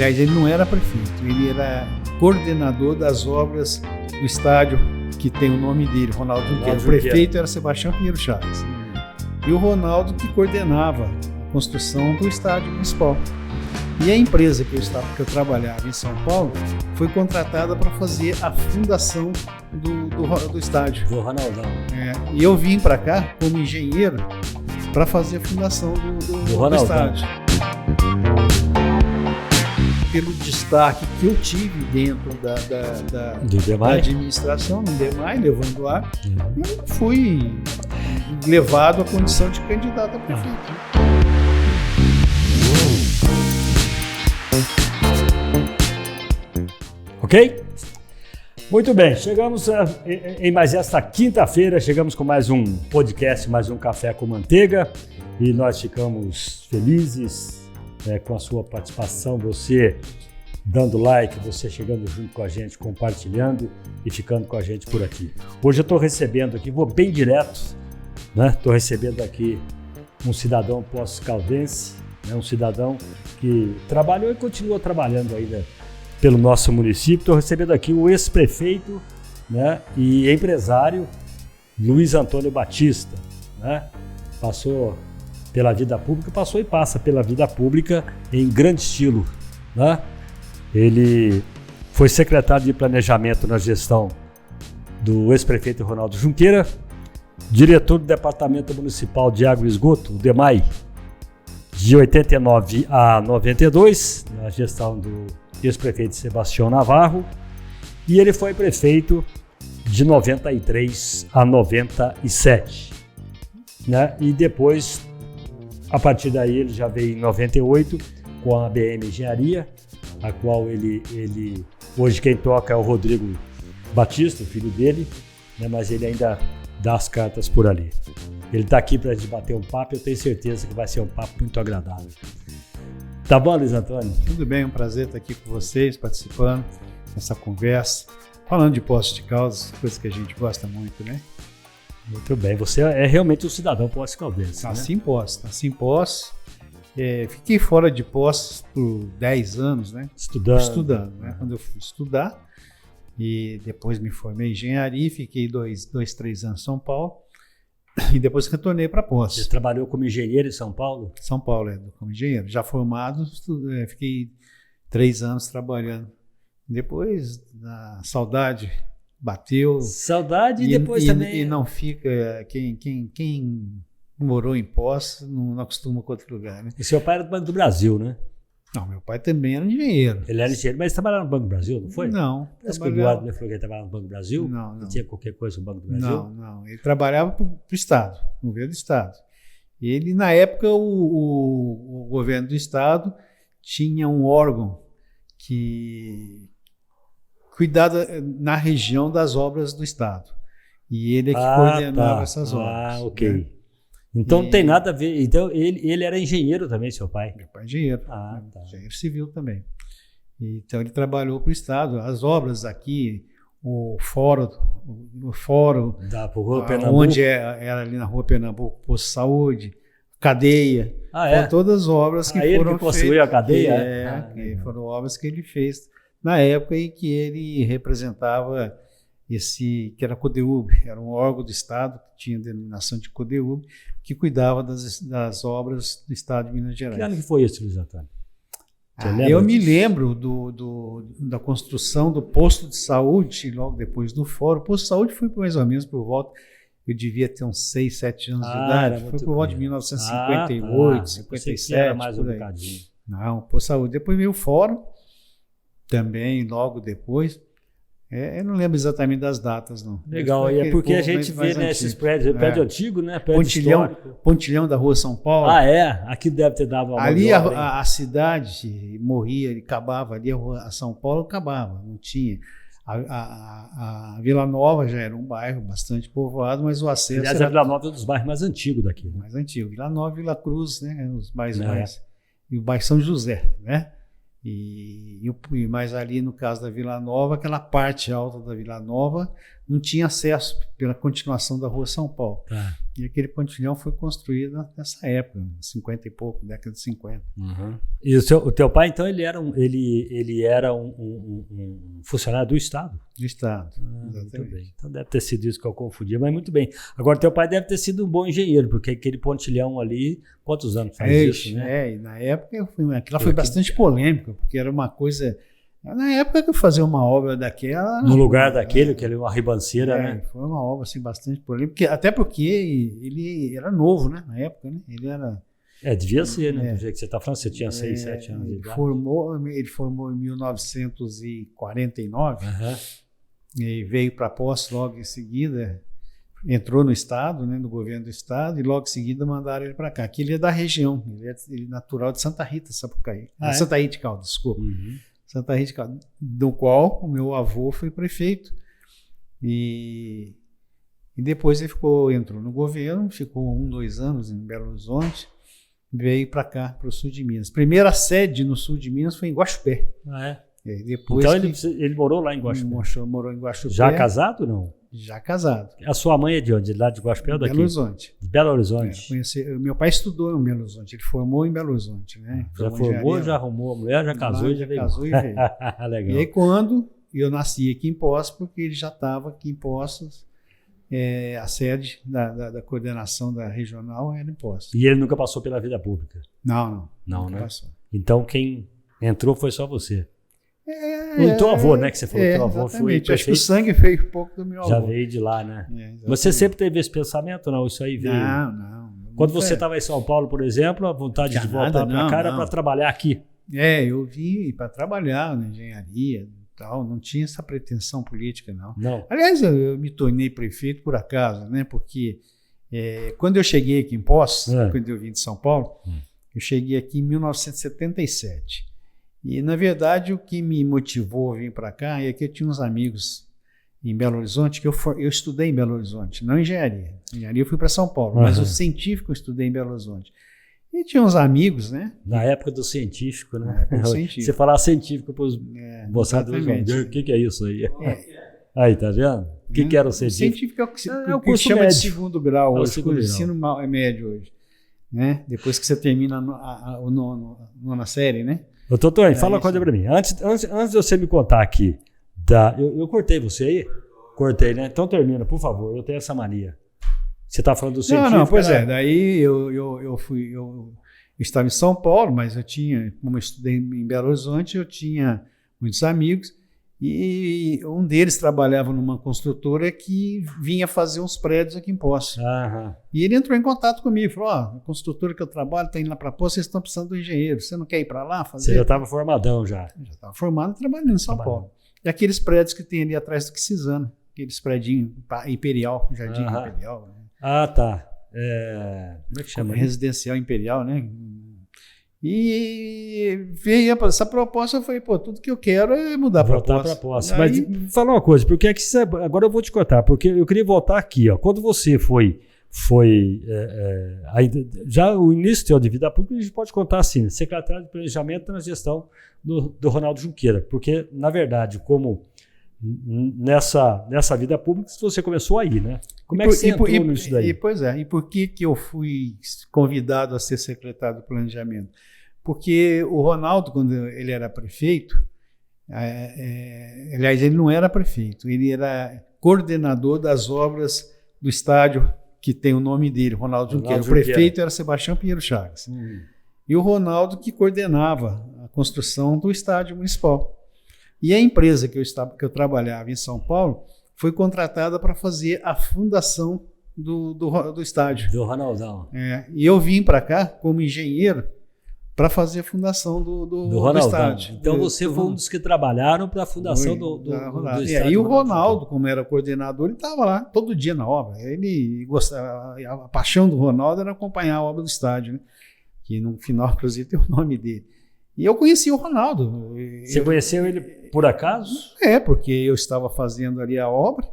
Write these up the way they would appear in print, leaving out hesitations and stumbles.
Aliás, ele não era prefeito, ele era coordenador das obras do estádio que tem o nome dele, Ronaldo Junqueira. O prefeito era Sebastião Pinheiro Chaves. E o Ronaldo que coordenava a construção do estádio municipal. E a empresa que eu trabalhava em São Paulo foi contratada para fazer a fundação do estádio. Do Ronaldão. E eu vim para cá como engenheiro para fazer a fundação do estádio. Pelo destaque que eu tive dentro da administração, no DEMAI, levando lá, eu fui levado à condição de candidato a prefeito. Ok? Muito bem, chegamos em mais esta quinta-feira, chegamos com mais um podcast, mais um Café com Manteiga, e nós ficamos felizes com a sua participação, você dando like, você chegando junto com a gente, compartilhando e ficando com a gente por aqui. Hoje eu estou recebendo aqui, vou bem direto, né? Estou recebendo aqui um cidadão poços-caldense, né? Um cidadão que trabalhou e continua trabalhando ainda pelo nosso município. Estou recebendo aqui o ex-prefeito, né? E empresário Luiz Antônio Batista, né? Passou pela vida pública, passou e passa pela vida pública em grande estilo, né? Ele foi secretário de Planejamento na gestão do ex-prefeito Ronaldo Junqueira, diretor do Departamento Municipal de Água e Esgoto, o DEMAI, de 89 a 92, na gestão do ex-prefeito Sebastião Navarro, e ele foi prefeito de 93 a 97, né? E depois, a partir daí, ele já veio em 98 com a ABM Engenharia, a qual ele hoje quem toca é o Rodrigo Batista, o filho dele, né? Mas ele ainda dá as cartas por ali. Ele está aqui para a gente bater um papo, eu tenho certeza que vai ser um papo muito agradável. Tá bom, Luiz Antônio? Tudo bem, é um prazer estar aqui com vocês, participando dessa conversa, falando de Poços de Caldas, coisa que a gente gosta muito, né? Muito bem, você é realmente um cidadão poços-caldense, né? Nasci em Poços. Fiquei fora de Poços por 10 anos, né? Estudando, né? Quando eu fui estudar, e depois me formei em engenharia, fiquei 3 anos em São Paulo, e depois retornei para Poços. Você trabalhou como engenheiro em São Paulo? São Paulo, como engenheiro. Já formado, fiquei 3 anos trabalhando. Depois, a saudade bateu. Saudade e depois também... E não fica... Quem morou em Poços não acostuma com outro lugar, né? E seu pai era do Banco do Brasil, né? Não, meu pai também era engenheiro. Ele era engenheiro, mas trabalhava no Banco do Brasil, não foi? Não. Parece que o Eduardo me falou que ele trabalhava no Banco do Brasil? Não. Tinha qualquer coisa no Banco do Brasil? Não. Ele trabalhava para o Estado, no governo do Estado. Ele, na época, o governo do Estado tinha um órgão que cuidava na região das obras do Estado. E ele é que coordenava essas obras. Ok. Né? Então não tem nada a ver. Então ele era engenheiro também, seu pai? Meu pai é engenheiro. Tá. Engenheiro civil também. Então ele trabalhou para o Estado. As obras aqui, o fórum da Rua Pernambuco, onde era ali na Rua Pernambuco, Posto de Saúde, cadeia. Foram todas as obras que foram ele que construiu a cadeia? Foram obras que ele fez na época em que ele representava que era a CODEUB, era um órgão do Estado que tinha denominação de CODEUB, que cuidava das obras do Estado de Minas Gerais. Que ano que foi isso, Luiz Antônio? Eu me lembro da construção do posto de saúde, logo depois do fórum. O posto de saúde foi mais ou menos por volta, eu devia ter uns 6, 7 anos de idade, foi por volta de 1958, 57, era mais por um aí. bocadinho. Não, o posto de saúde. Depois veio o fórum, também logo depois. Eu não lembro exatamente das datas, não. Legal, e é porque a gente vê nesses prédio antigo, né? Pontilhão da Rua São Paulo. Aqui deve ter dado uma ali a cidade morria, ele acabava, ali a São Paulo acabava, não tinha. A Vila Nova já era um bairro bastante povoado, mas o acesso... Aliás, a Vila Nova é um dos bairros mais antigos daqui. Né? Mais antigo. Vila Nova e Vila Cruz, né? Os bairros mais... E o bairro São José, né? E mais ali no caso da Vila Nova, aquela parte alta da Vila Nova, não tinha acesso pela continuação da Rua São Paulo. Tá. E aquele pontilhão foi construído nessa época, 50 e pouco, década de 50. Uhum. E o teu pai, então, ele era um funcionário do Estado? Do Estado, Muito bem. Então deve ter sido isso que eu confundi, mas muito bem. Agora, teu pai deve ter sido um bom engenheiro, porque aquele pontilhão ali, quantos anos faz isso, né? E na época, aquela foi bastante polêmica, porque era uma coisa... Na época que eu fazia uma obra daquela... No lugar daquele, que era uma ribanceira, né? Foi uma obra assim, bastante polêmica, até porque ele era novo, né? Na época, né? Ele era... devia ser, né? Do jeito que você está falando, você tinha 6, 7 anos de idade. Ele formou em 1949 e veio para Poços logo em seguida, entrou no Estado, né? No governo do Estado, e logo em seguida mandaram ele para cá. Aqui ele é da região, ele é natural de Santa Rita, Sapucaí. Santa Rita de Caldas, desculpa. Santa Rita de Caldas, do qual o meu avô foi prefeito. E depois ele entrou no governo, ficou 1, 2 anos em Belo Horizonte, veio para cá, para o sul de Minas. Primeira sede no sul de Minas foi em Guaxupé. Depois então ele morou lá em Guaxupé? Morou em Guaxupé. Já casado ou não? Já casado. A sua mãe é de onde? Lá de Guaxupé ou daqui? Belo Horizonte. De Belo Horizonte. Meu pai estudou em Belo Horizonte, ele formou em Belo Horizonte, né? Já formou, já arrumou a mulher, já casou e já veio. Casou e veio. Legal. E aí quando eu nasci aqui em Poços, porque ele já estava aqui em Poços, a sede da coordenação da regional era em Poços. E ele nunca passou pela vida pública? Não, né? Passou. Então quem entrou foi só você? O teu avô, né? Que você falou que teu avô foi prefeito. Acho que o sangue veio um pouco do meu avô. Já veio de lá, né? Você sempre teve esse pensamento? Não, isso aí veio... Não. Quando você estava em São Paulo, por exemplo, a vontade de voltar para cá era para trabalhar aqui? Eu vim para trabalhar na engenharia e tal, não tinha essa pretensão política, não. Aliás, eu me tornei prefeito por acaso, né? Porque quando eu cheguei aqui em Poços, quando eu vim de São Paulo, eu cheguei aqui em 1977. E, na verdade, o que me motivou a vir para cá é que eu tinha uns amigos em Belo Horizonte, que eu estudei em Belo Horizonte, não engenharia. Engenharia eu fui para São Paulo, mas o científico eu estudei em Belo Horizonte. E tinha uns amigos, né? Na época do científico, né? Na época do científico. Você falar científico para os moçados, o que é isso aí? Aí, tá vendo? O que era o científico? O científico é o que chama de segundo grau hoje, o ensino médio hoje. Né? Depois que você termina a nona série, né? Ô, Totônio, fala uma coisa para mim. Antes de você me contar aqui, eu cortei você aí? Cortei, né? Então termina, por favor. Eu tenho essa mania. Você está falando do científico? Não, pois daí eu estava em São Paulo, mas como eu estudei em Belo Horizonte, eu tinha muitos amigos e um deles trabalhava numa construtora que vinha fazer uns prédios aqui em Poços. E ele entrou em contato comigo, falou, a construtora que eu trabalho está indo lá para Poços, vocês estão precisando de um engenheiro, você não quer ir para lá fazer? Você já estava formadão já? Já estava formado trabalhando em São Paulo. E aqueles prédios que tem ali atrás do Quisizano, aqueles prédios Imperial, Jardim Imperial. Né? Tá. Como é que chama? Residencial Imperial, né? E veio essa proposta, eu falei, tudo que eu quero é mudar para Poços. Voltar para Poços. Mas fala uma coisa, porque agora eu vou te contar, porque eu queria voltar aqui, ó. Quando você foi já o início do teu de vida pública, a gente pode contar assim, secretário de Planejamento na gestão do Ronaldo Junqueira, porque, na verdade, como nessa vida pública, você começou aí, né? Como é que você entrou nisso daí? E por que eu fui convidado a ser secretário do Planejamento? Porque o Ronaldo, quando ele era prefeito, aliás, ele não era prefeito, ele era coordenador das obras do estádio que tem o nome dele, Ronaldo Junqueira. O prefeito era Sebastião Pinheiro Chagas. E o Ronaldo que coordenava a construção do estádio municipal. E a empresa que eu trabalhava em São Paulo foi contratada para fazer a fundação do estádio. Do Ronaldão. E eu vim para cá como engenheiro para fazer a fundação do estádio. Então você foi um dos que trabalharam para a fundação do estádio. E o Ronaldo, como era coordenador, ele estava lá todo dia na obra. Ele gostava, a paixão do Ronaldo era acompanhar a obra do estádio, né? Que no final, inclusive, tem o nome dele. E eu conheci o Ronaldo. Você conheceu ele por acaso? Porque eu estava fazendo ali a obra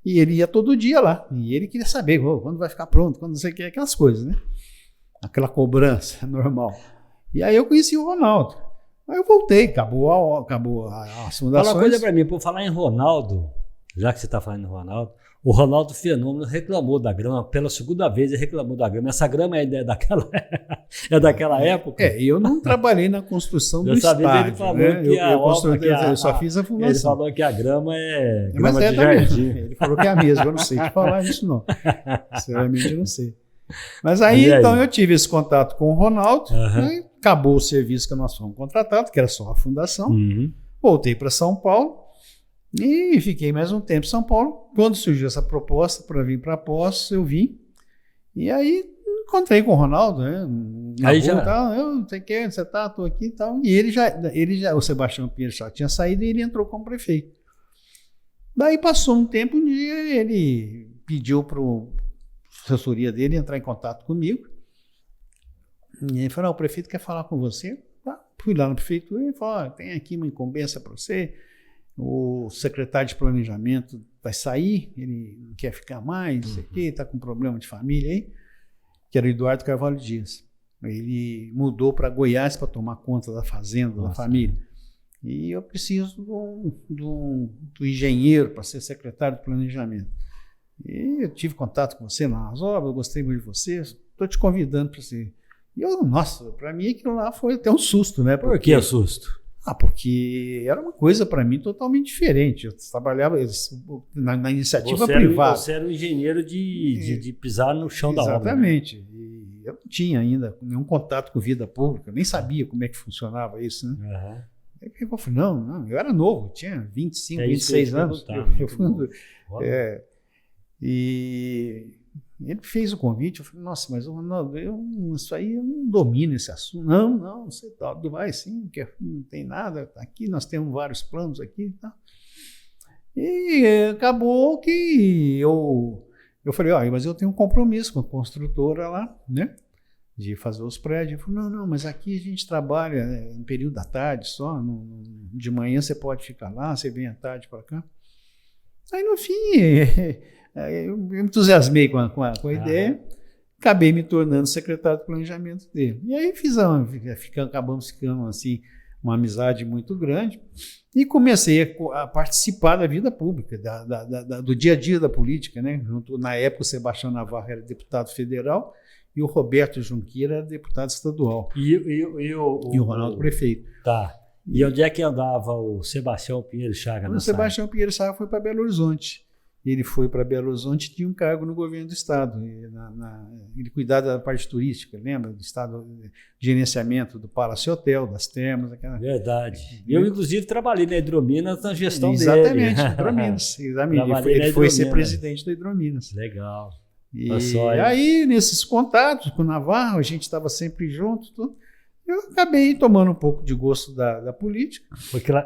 e ele ia todo dia lá. E ele queria saber quando vai ficar pronto, quando não sei o que, aquelas coisas, né? Aquela cobrança normal. E aí eu conheci o Ronaldo. Aí eu voltei, acabou as fundações. Fala uma coisa para mim, por falar em Ronaldo, já que você está falando do Ronaldo, o Ronaldo Fenômeno reclamou da grama, pela segunda vez ele reclamou da grama. Essa grama é daquela época? Eu não trabalhei na construção do estádio. Ele falou, né? Que eu só fiz a fundação. Ele falou que a grama é grama mas de jardim. Ele falou que é a mesma, eu não sei te falar isso não. Sinceramente eu não sei. Mas aí, então, eu tive esse contato com o Ronaldo, né? Acabou o serviço que nós fomos contratados, que era só a fundação, voltei para São Paulo, e fiquei mais um tempo em São Paulo. Quando surgiu essa proposta para vir para Poços, eu vim. E aí encontrei com o Ronaldo, né? Aí já. Eu não sei quem, você tá, tô aqui e tal. E ele já, o Sebastião Pinheiro já tinha saído e ele entrou como prefeito. Daí passou um tempo, um dia ele pediu para a assessoria dele entrar em contato comigo. E ele falou: o prefeito quer falar com você. Fui lá na prefeitura e ele falou: tem aqui uma incumbência para você. O secretário de planejamento vai sair, ele não quer ficar mais, não sei o quê, está com problema de família aí, que era o Eduardo Carvalho Dias. Ele mudou para Goiás para tomar conta da fazenda, da família. E eu preciso do engenheiro para ser secretário de planejamento. E eu tive contato com você nas obras, eu gostei muito de você, estou te convidando para ser. E eu, nossa, para mim aquilo lá foi até um susto, né? Por que susto? Porque era uma coisa para mim totalmente diferente. Eu trabalhava na iniciativa privada. Você era o engenheiro de pisar no chão da obra. Exatamente. Né? E eu não tinha ainda nenhum contato com vida pública, nem sabia como é que funcionava isso. Né? Eu falei, não, eu era novo, tinha 25, 26 anos. E ele fez o convite, eu falei, nossa, mas isso aí eu não domino esse assunto. Não, você vai sim, não tem nada, aqui nós temos vários planos aqui. Tá? E acabou que eu falei, mas eu tenho um compromisso com a construtora lá, né, de fazer os prédios. Eu falei, não, mas aqui a gente trabalha no período da tarde só, de manhã você pode ficar lá, você vem à tarde para cá. Aí no fim... Eu me entusiasmei com a ideia, acabei me tornando secretário de planejamento dele. E aí acabamos ficando assim, uma amizade muito grande, e comecei a participar da vida pública, do dia a dia da política. Né? Na época, o Sebastião Navarro era deputado federal e o Roberto Junqueira era deputado estadual. E o Ronaldo prefeito. Tá. E onde é que andava o Sebastião Pinheiro Chaga? O Sebastião Pinheiro Chaga foi para Belo Horizonte. Ele foi para Belo Horizonte e tinha um cargo no governo do estado. Ele cuidava da parte turística, lembra? Do estado de gerenciamento do Palácio Hotel, das termas. Verdade. Eu, inclusive, trabalhei na Hidrominas na gestão dele. Exatamente, Hidrominas. Ele foi ser presidente da Hidrominas. Legal. E aí, nesses contatos com o Navarro, a gente estava sempre junto. Eu acabei tomando um pouco de gosto da política. Foi aquela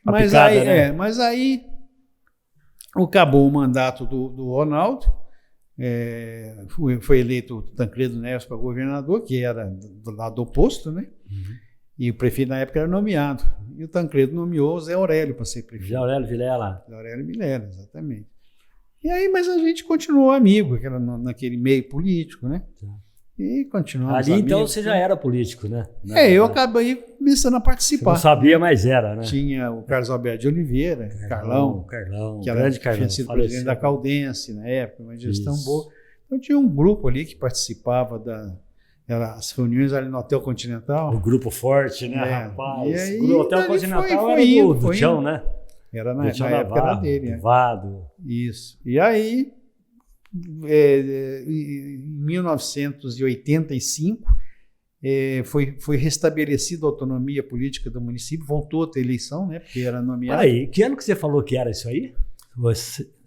mas aí acabou o mandato do Ronaldo, foi eleito o Tancredo Neves para governador, que era do lado oposto, né? E o prefeito na época era nomeado. E o Tancredo nomeou o Zé Aurélio para ser prefeito. Zé Aurélio Vilela. Zé Aurélio Vilela, exatamente. E aí, mas a gente continuou amigo, naquele meio político, né? E continuamos ali amigos. Então você já era político, né? Eu acabei começando a participar. Você não sabia, mas era, né? Tinha o Carlos Alberto de Oliveira, Carlão, que tinha sido presidente da Caldense na época, uma gestão boa. Então tinha um grupo ali que participava das reuniões ali no Hotel Continental. O grupo forte, né, rapaz? E aí, o Hotel Continental era do Tião, né? Era na época era dele. Vado. Isso. E aí... em 1985 foi restabelecida a autonomia política do município, voltou a ter eleição, né, porque era nomeado. Aí, que ano que você falou que era isso aí?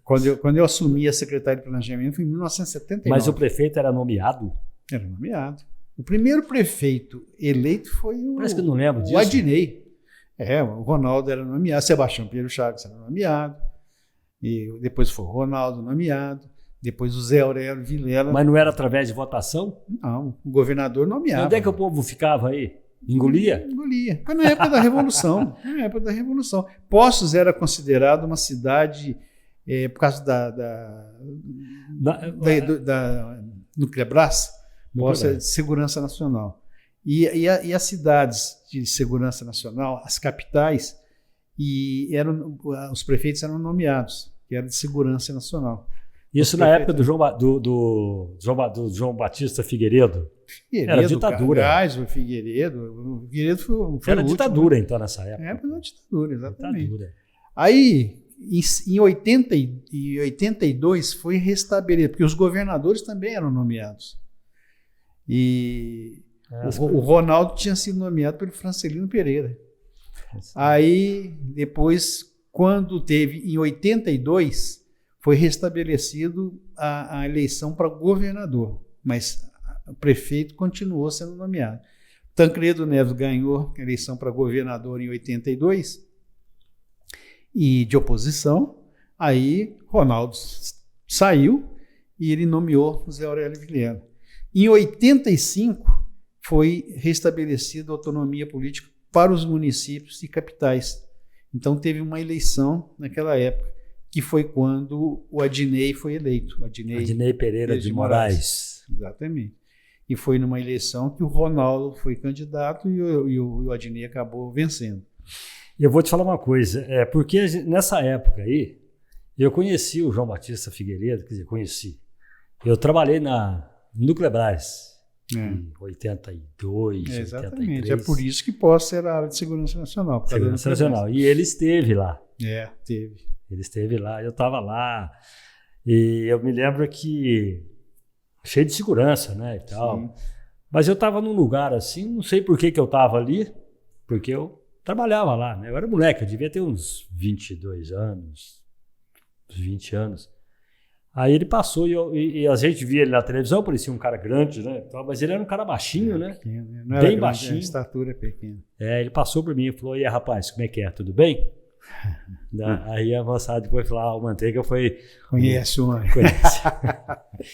Quando eu assumi a Secretaria de Planejamento foi em 1979. Mas o prefeito era nomeado? Era nomeado. O primeiro prefeito eleito foi Parece que eu não lembro disso. O Adnei. O Ronaldo era nomeado, Sebastião Pinheiro Chagas era nomeado, e depois foi o Ronaldo nomeado. Depois o Zé Aurélio Vilela. Mas não era através de votação? Não, o governador nomeava. Onde é que o povo ficava aí? Engolia? Engolia. Foi na época da Revolução. Poços era considerado uma cidade, por causa da Nucleabras, Poços é de segurança nacional. E as cidades de segurança nacional, as capitais, os prefeitos eram nomeados. que era de segurança nacional. Isso na época do João Batista Figueiredo? Era ditadura. Gás, o Figueiredo foi era o ditadura, último, então, nessa época. Era uma ditadura, exatamente. Ditadura. Aí, em 82, foi restabelecido, porque os governadores também eram nomeados. E o Ronaldo tinha sido nomeado pelo Francelino Pereira. Aí, depois, quando teve, em 82, foi restabelecido a eleição para governador, mas o prefeito continuou sendo nomeado. Tancredo Neves ganhou a eleição para governador em 82, e de oposição, aí Ronaldo saiu e ele nomeou Zé Aurélio Vilela. Em 85, foi restabelecida a autonomia política para os municípios e capitais. Então teve uma eleição naquela época, que foi quando o Adnei foi eleito. Adnei Pereira de Moraes. Exatamente. E foi numa eleição que o Ronaldo foi candidato e o Adnei acabou vencendo. Eu vou te falar uma coisa, porque nessa época aí, eu conheci o João Batista Figueiredo, quer dizer, conheci. Eu trabalhei na Nuclebras em 82, exatamente. 83. É por isso que Poços era a área de segurança nacional. Segurança Nacional. E ele esteve lá. Teve. Ele esteve lá, eu estava lá. E eu me lembro que cheio de segurança, né, e tal. Sim. Mas eu estava num lugar assim, não sei por que eu estava ali, porque eu trabalhava lá, né? Eu era moleque, eu devia ter uns 22 anos, uns 20 anos. Aí ele passou e a gente via ele na televisão, parecia um cara grande, né? Mas ele era um cara baixinho, né? Pequeno, não bem era grande, baixinho. A estatura é pequena. Ele passou por mim e falou: "E aí, rapaz, como é que é? Tudo bem?" Aí a moçada depois falou: "O Manteiga foi..." Conhece o homem. Conhece.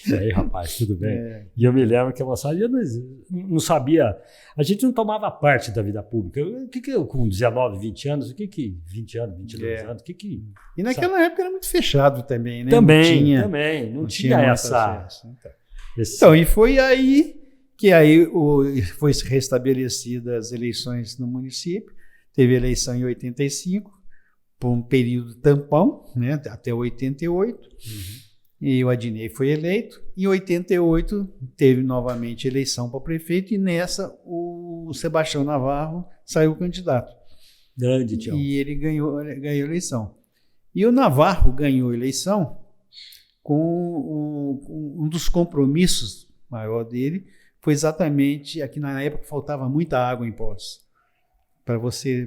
E aí, rapaz, tudo bem? E eu me lembro que a moçada, eu não sabia, a gente não tomava parte da vida pública. O que eu, com 19, 20 anos, 20 anos, 22 anos, E naquela época era muito fechado também, né? Não tinha essa... Então, e foi aí que foi restabelecidas as eleições no município. Teve eleição em 85, por um período tampão, né, até 88, e o Adnei foi eleito. Em 88, teve novamente eleição para prefeito, e nessa o Sebastião Navarro saiu candidato. Grande, Tião. E ele ganhou a eleição. E o Navarro ganhou a eleição com um dos compromissos maior dele, foi exatamente, aqui na época faltava muita água em Poços.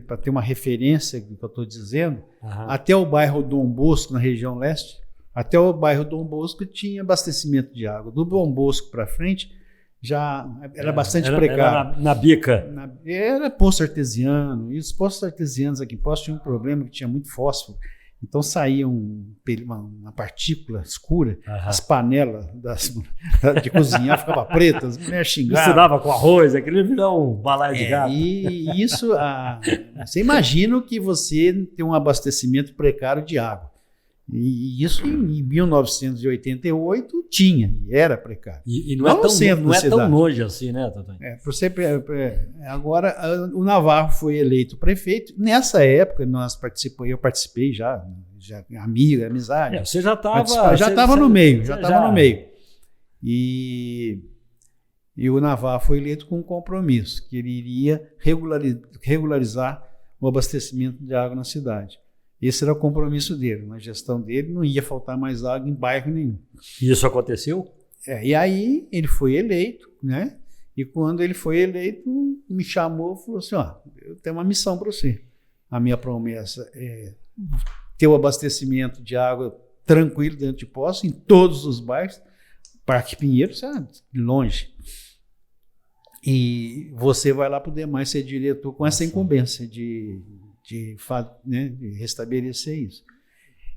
Para ter uma referência do que eu estou dizendo, até o bairro Dom Bosco, na região leste, até o bairro Dom Bosco tinha abastecimento de água. Do Dom Bosco para frente, já era bastante precário. Era na bica. Era poço artesiano, e os poços artesianos aqui em Poços tinham um problema que tinha muito fósforo. Então saía uma partícula escura, as panelas de cozinhar ficavam pretas, as mulheres xingavam. Misturava com arroz, aquele virou um balaio de gato. E isso, você imagina que você tem um abastecimento precário de água. E isso em 1988 era precário. E não é tão longe assim, né, Totônio? Agora, o Navarro foi eleito prefeito. Nessa época, eu participei já amizade. Você já estava... Já estava no meio, E o Navarro foi eleito com um compromisso, que ele iria regularizar o abastecimento de água na cidade. Esse era o compromisso dele. Na gestão dele, não ia faltar mais água em bairro nenhum. E isso aconteceu? E aí ele foi eleito, né? E quando ele foi eleito, me chamou e falou assim: eu tenho uma missão para você. A minha promessa é ter o abastecimento de água tranquilo dentro de Poços, em todos os bairros. Parque Pinheiro, sabe? Longe. E você vai lá poder mais ser diretor com essa incumbência de restabelecer isso.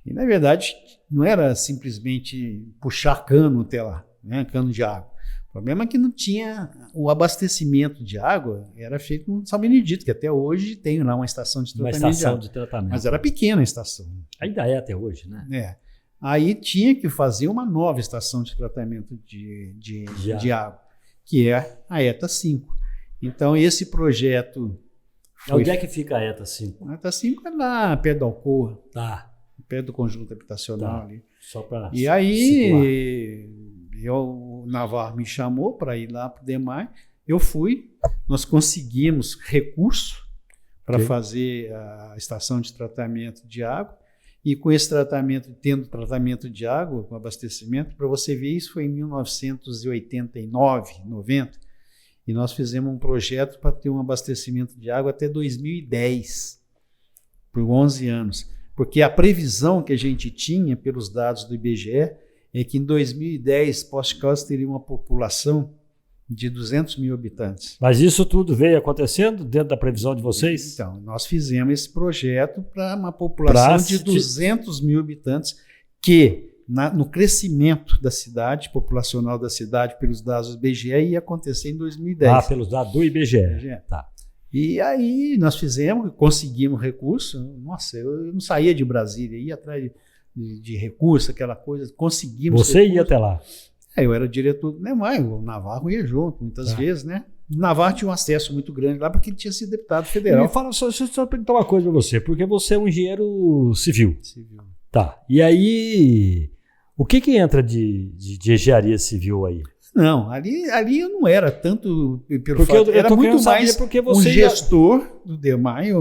E, na verdade, não era simplesmente puxar cano até lá, né, cano de água. O problema é que não tinha o abastecimento de água, era feito no São Benedito, que até hoje tem lá uma estação de tratamento. Mas era pequena a estação. Ainda é até hoje, né? Aí tinha que fazer uma nova estação de tratamento de água, que é a ETA 5. Então, esse projeto... Onde é que fica a ETA 5? A ETA 5 é lá perto da Alcoa. Tá. perto do conjunto habitacional ali. Só para E aí, o Navarro me chamou para ir lá para o DEMAI, eu fui, nós conseguimos recurso para fazer a estação de tratamento de água, e com esse tratamento, tendo tratamento de água, com abastecimento, para você ver, isso foi em 1989, 90, e nós fizemos um projeto para ter um abastecimento de água até 2010, por 11 anos. Porque a previsão que a gente tinha, pelos dados do IBGE, é que em 2010, Poços de Caldas teria uma população de 200 mil habitantes. Mas isso tudo veio acontecendo dentro da previsão de vocês? Então, nós fizemos esse projeto para uma população de 200 mil habitantes que, no crescimento da cidade, populacional da cidade, pelos dados do IBGE, ia acontecer em 2010. Pelos dados do IBGE. Tá. E aí nós fizemos, conseguimos recurso. Nossa, eu não saía de Brasília, ia atrás de recurso, aquela coisa, conseguimos. Você ia até lá? Eu era diretor do DEMAI, o Navarro ia junto, muitas vezes, né? O Navarro tinha um acesso muito grande lá, porque ele tinha sido deputado federal. Me fala, deixa eu só perguntar uma coisa para você, porque você é um engenheiro civil. Tá, e aí, o que entra de engenharia civil aí? Não, ali eu não era tanto pelo porque fato, era muito mais porque você um gestor do DEMAI,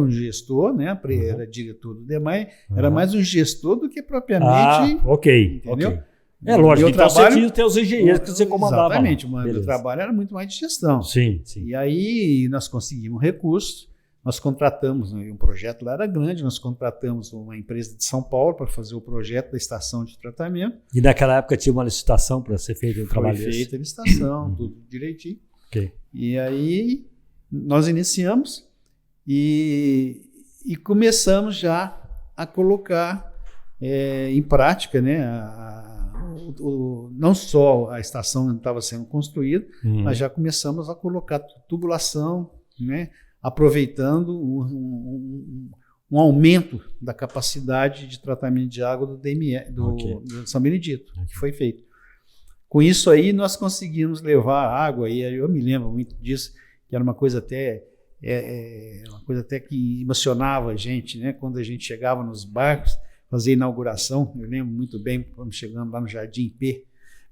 né? Era diretor do DEMAI, era mais um gestor do que propriamente... Ok. Entendeu? É lógico, então você tinha os teus engenheiros que você comandava. Exatamente, o meu trabalho era muito mais de gestão. Sim. E aí nós conseguimos recursos, nós contratamos, um projeto lá era grande, nós contratamos uma empresa de São Paulo para fazer o projeto da estação de tratamento. E naquela época tinha uma licitação para ser feito um trabalho desse? Foi feita a licitação, tudo direitinho. Okay. E aí nós iniciamos e começamos já a colocar em prática, né, não só a estação estava sendo construída, mas já começamos a colocar tubulação, né, aproveitando um aumento da capacidade de tratamento de água do DME, do São Benedito, que foi feito. Com isso aí, nós conseguimos levar água, e eu me lembro muito disso, que era uma coisa até que emocionava a gente, né, quando a gente chegava nos barcos, fazer inauguração. Eu lembro muito bem quando chegamos lá no Jardim P,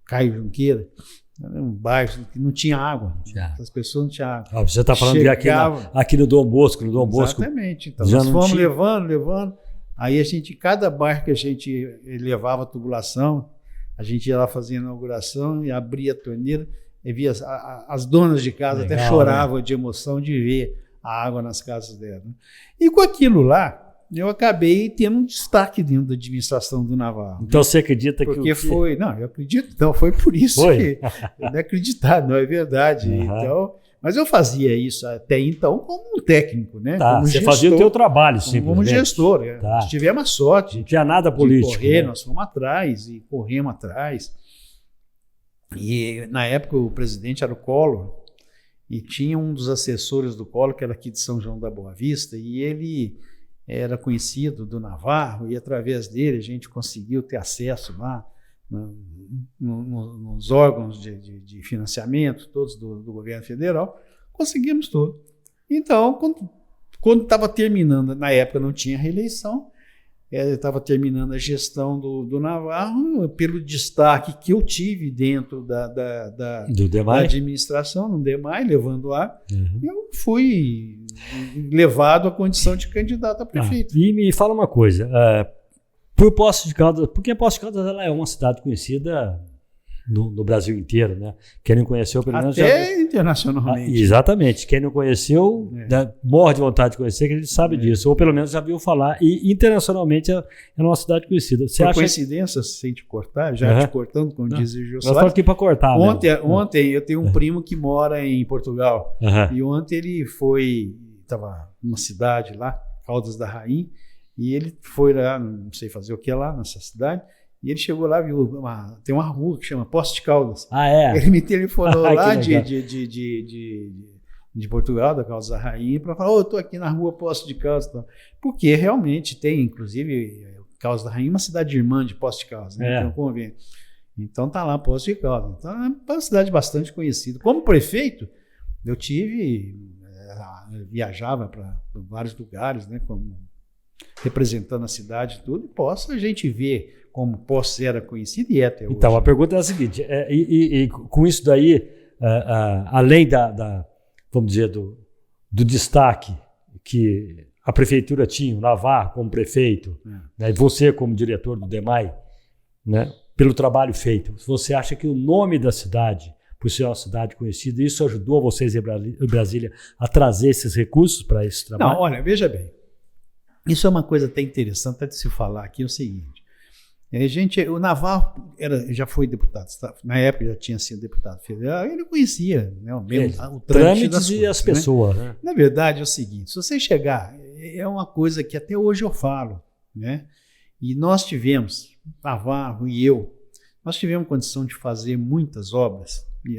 Caio Junqueira, era um bairro que não tinha água, as pessoas não tinham água. Você está falando aqui no Dom Bosco, Exatamente, então nós fomos levando, aí cada bairro que a gente levava a tubulação, a gente ia lá fazer a inauguração e abria a torneira e via as donas de casa. Legal, até choravam, né, de emoção de ver a água nas casas delas. E com aquilo lá, eu acabei tendo um destaque dentro da administração do Navarro. Então você acredita porque que... foi... Não, eu acredito. Então foi por isso que... Eu não acreditava, não é verdade. Então, mas eu fazia isso até então como um técnico, né? Tá, como você gestor, fazia o teu trabalho, simplesmente. Como gestor. Tá. Nós tivemos a sorte. Não tinha nada político. De correr, né? Nós fomos atrás e corremos atrás. E na época o presidente era o Collor e tinha um dos assessores do Collor, que era aqui de São João da Boa Vista, e ele... era conhecido do Navarro, e através dele a gente conseguiu ter acesso lá nos órgãos de financiamento, todos do governo federal, conseguimos tudo. Então, quando estava terminando, na época não tinha reeleição, estava terminando a gestão do Navarro, pelo destaque que eu tive dentro da administração, no DEMAI, levando ar, eu fui levado à condição de candidato a prefeito. E me fala uma coisa, por Poços de Caldas, porque Poços de Caldas ela é uma cidade conhecida no Brasil inteiro, né? Quem não conheceu, pelo menos... Até internacionalmente. Exatamente. Quem não conheceu, morre de vontade de conhecer, que a gente sabe disso. Ou pelo menos já viu falar. E internacionalmente é uma cidade conhecida. Você acha coincidência, sem te cortar, já te cortando, como diz o Gil Soares. Nós estamos aqui para cortar. Ontem eu tenho um primo que mora em Portugal. E ontem ele estava numa cidade lá, Caldas da Rainha, e ele foi lá, não sei fazer o que lá, nessa cidade, e ele chegou lá, viu, tem uma rua que chama Poços de Caldas. Ele me telefonou lá de Portugal, da Caldas da Rainha, para falar, eu estou aqui na rua Poços de Caldas. Porque realmente tem, inclusive, Caldas da Rainha, uma cidade irmã de Poços de Caldas, né? Tem um convênio. Então tá lá Poços de Caldas. Então é uma cidade bastante conhecida. Como prefeito, eu viajava para vários lugares, né? Como representando a cidade e tudo, Poços a gente vê como Poços era conhecido e é até hoje. Então, a pergunta é a seguinte, e com isso daí, além vamos dizer, do destaque que a prefeitura tinha, o Navarro como prefeito, né, e você como diretor do DEMAI, né, pelo trabalho feito, você acha que o nome da cidade, por ser uma cidade conhecida, isso ajudou vocês em Brasília a trazer esses recursos para esse trabalho? Não, olha, veja bem, isso é uma coisa até interessante de se falar aqui, é o seguinte, o Navarro já foi deputado, na época já tinha sido deputado federal, ele conhecia, né, o trâmite das coisas, e as pessoas. Né? Na verdade é o seguinte, se você chegar, é uma coisa que até hoje eu falo, né? E nós tivemos, Navarro e eu, nós tivemos condição de fazer muitas obras, e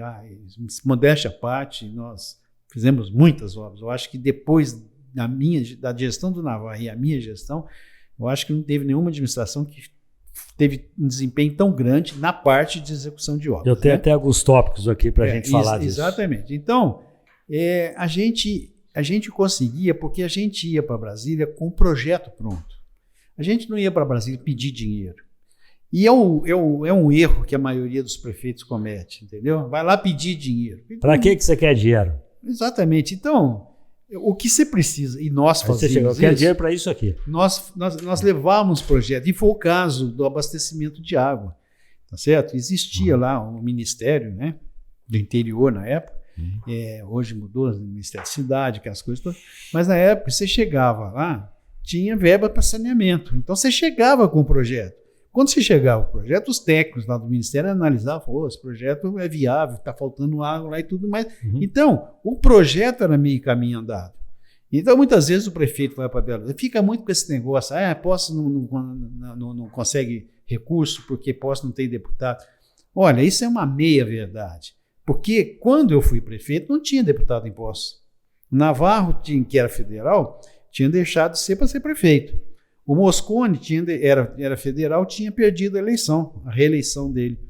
modéstia à parte, nós fizemos muitas obras. Eu acho que depois da gestão do Navarro e a minha gestão, eu acho que não teve nenhuma administração que teve um desempenho tão grande na parte de execução de obras. Eu tenho até alguns tópicos aqui para a gente falar disso. Exatamente. Então, a gente conseguia, porque a gente ia para Brasília com o projeto pronto. A gente não ia para Brasília pedir dinheiro. E é um erro que a maioria dos prefeitos comete, entendeu? Vai lá pedir dinheiro. Para que você quer dinheiro? Exatamente. Então, o que você precisa, e nós fazíamos eu quero dinheiro para isso aqui. Nós levávamos projeto, e foi o caso do abastecimento de água, tá certo? Existia lá um ministério, né, do interior na época, hoje mudou, o Ministério da Cidade, aquelas coisas todas, mas na época você chegava lá, tinha verba para saneamento, então você chegava com o projeto. Quando você chegava com o projeto, os técnicos lá do Ministério analisavam, esse projeto é viável, está faltando água lá e tudo mais. Então, o projeto era meio caminho andado. Então, muitas vezes o prefeito vai para Belo Horizonte, fica muito com esse negócio, Poços não consegue recurso porque Poços não tem deputado. Olha, isso é uma meia-verdade, porque quando eu fui prefeito, não tinha deputado em Poços. O Navarro, que era federal, tinha deixado de ser para ser prefeito. O Moscone era federal, tinha perdido a reeleição dele.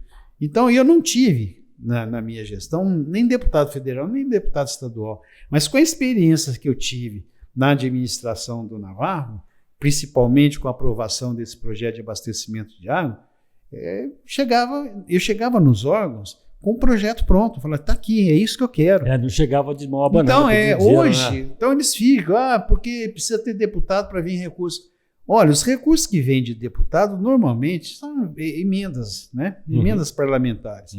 Então, eu não tive, na minha gestão, nem deputado federal, nem deputado estadual. Mas com a experiência que eu tive na administração do Navarro, principalmente com a aprovação desse projeto de abastecimento de água, eu chegava nos órgãos com o projeto pronto. Falava, está aqui, é isso que eu quero. Não chegava de mão a banana. Então, hoje, então eles ficam, porque precisa ter deputado para vir recurso. Olha, os recursos que vêm de deputado normalmente são emendas, né? Emendas parlamentares.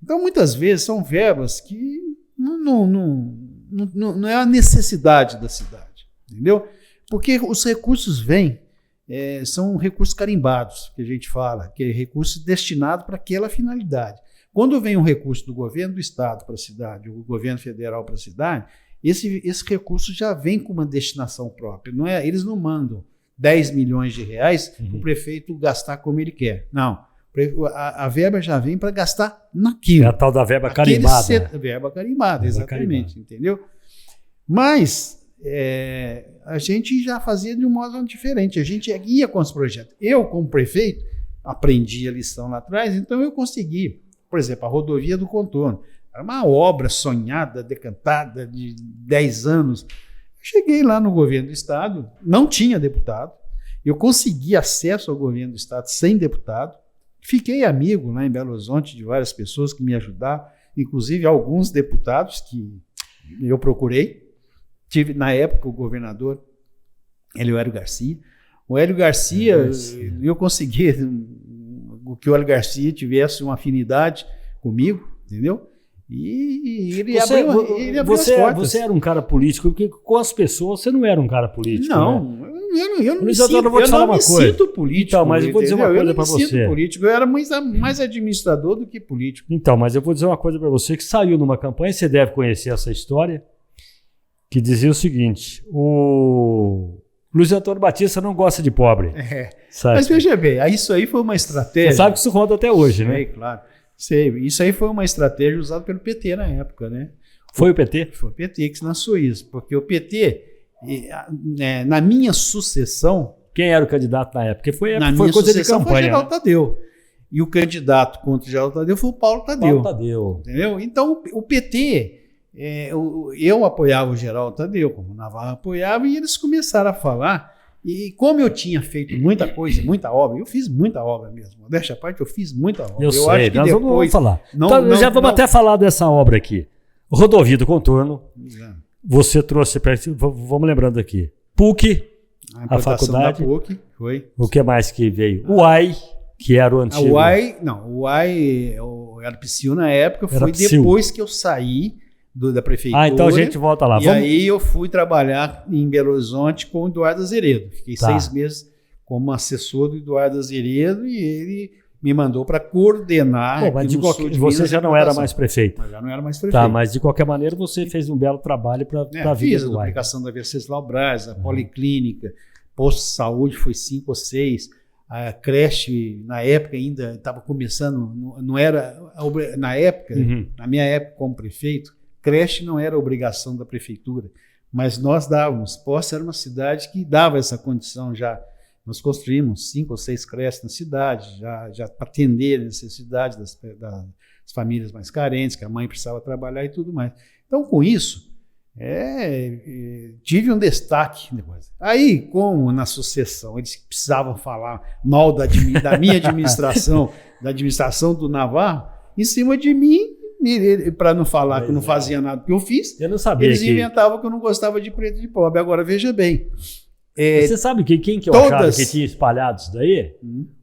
Então, muitas vezes, são verbas que não é a necessidade da cidade, entendeu? Porque os recursos vêm, são recursos carimbados, que a gente fala, que é recurso destinado para aquela finalidade. Quando vem um recurso do governo do estado para a cidade, ou do governo federal para a cidade, esse recurso já vem com uma destinação própria. Eles não mandam 10 milhões de reais para o prefeito gastar como ele quer. Não. A verba já vem para gastar naquilo. É a tal da verba carimbada. Verba carimbada, exatamente. Entendeu? Mas a gente já fazia de um modo diferente. A gente ia com os projetos. Eu, como prefeito, aprendi a lição lá atrás, então eu consegui. Por exemplo, a rodovia do Contorno. Era uma obra sonhada, decantada, de 10 anos. Cheguei lá no governo do estado, não tinha deputado, eu consegui acesso ao governo do estado sem deputado, fiquei amigo lá em Belo Horizonte de várias pessoas que me ajudaram, inclusive alguns deputados que eu procurei. Tive, na época, o governador Hélio Garcia. O Hélio Garcia, eu consegui que o Hélio Garcia tivesse uma afinidade comigo, entendeu? E ele abriu as portas. Você era um cara político, porque com as pessoas você não era um cara político. Não, né? eu não me sinto político. Então, mas eu vou dizer uma coisa para você. Eu não me sinto político, eu era mais administrador do que político. Então, mas eu vou dizer uma coisa para você que saiu numa campanha, você deve conhecer essa história, que dizia o seguinte: o Luiz Antônio Batista não gosta de pobre. Mas veja bem, isso aí foi uma estratégia. Você sabe que isso roda até hoje, né? Claro. Sei, isso aí foi uma estratégia usada pelo PT na época, né? Foi o PT? Foi o PT que lançou isso, porque o PT, na minha sucessão... Quem era o candidato na época? Porque foi coisa de campanha. Foi o Geraldo Tadeu. E o candidato contra o Geraldo Tadeu foi o Paulo Tadeu. Entendeu? Então, o PT, eu apoiava o Geraldo Tadeu, como o Navarro apoiava, e eles começaram a falar E como eu tinha feito muita coisa, muita obra, eu fiz muita obra mesmo. Modéstia à parte, eu fiz muita obra. Eu sei, acho que nós depois, vamos falar. Então, já vamos até falar dessa obra aqui. Rodovia do Contorno, você trouxe, vamos lembrando aqui, PUC, a faculdade. Da PUC, foi. O que mais que veio? O UAI, que era o antigo. O UAI era PSIL na época, foi depois que eu saí da prefeitura. Então a gente volta lá. Aí eu fui trabalhar em Belo Horizonte com o Eduardo Azeredo. Fiquei 6 meses como assessor do Eduardo Azeredo e ele me mandou para coordenar. Mas você já não era mais prefeito. Já não era mais prefeito. Tá, mas de qualquer maneira você fez um belo trabalho para a vida fiz a duplicação da Venceslau Braz, a policlínica, posto de saúde foi 5 ou 6. A creche, na época ainda estava começando, não era, na época, na minha época como prefeito, creche não era obrigação da prefeitura, mas nós dávamos. Poça era uma cidade que dava essa condição já. Nós construímos 5 ou 6 creches na cidade, já para atender a necessidade das famílias mais carentes, que a mãe precisava trabalhar e tudo mais. Então, com isso, tive um destaque depois. Aí, como na sucessão eles precisavam falar mal da minha administração, da administração do Navarro, em cima de mim, para não falar que eu não fazia nada que eu fiz, eu não sabia eles inventavam que eu não gostava de preto e de pobre. Agora, veja bem. Você sabe quem que eu achava que tinha espalhado isso daí?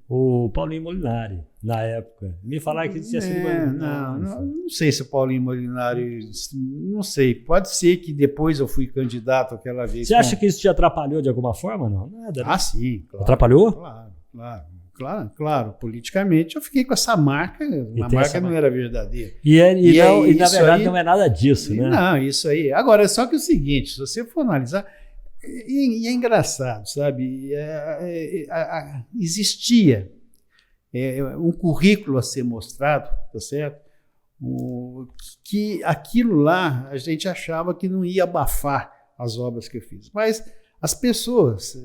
O Paulinho Molinari, na época. Me falaram que tinha sido não sei se o Paulinho Molinari, não sei. Pode ser que depois eu fui candidato aquela vez. Você acha que isso te atrapalhou de alguma forma? Não? Nada, né? Sim. Claro, atrapalhou? Claro. Politicamente eu fiquei com essa marca, a marca não era verdadeira. E na verdade não é nada disso, né? Não, isso aí. Agora, só que é o seguinte, se você for analisar, e é engraçado, sabe? Existia um currículo a ser mostrado, tá certo? Que aquilo lá a gente achava que não ia abafar as obras que eu fiz. Mas as pessoas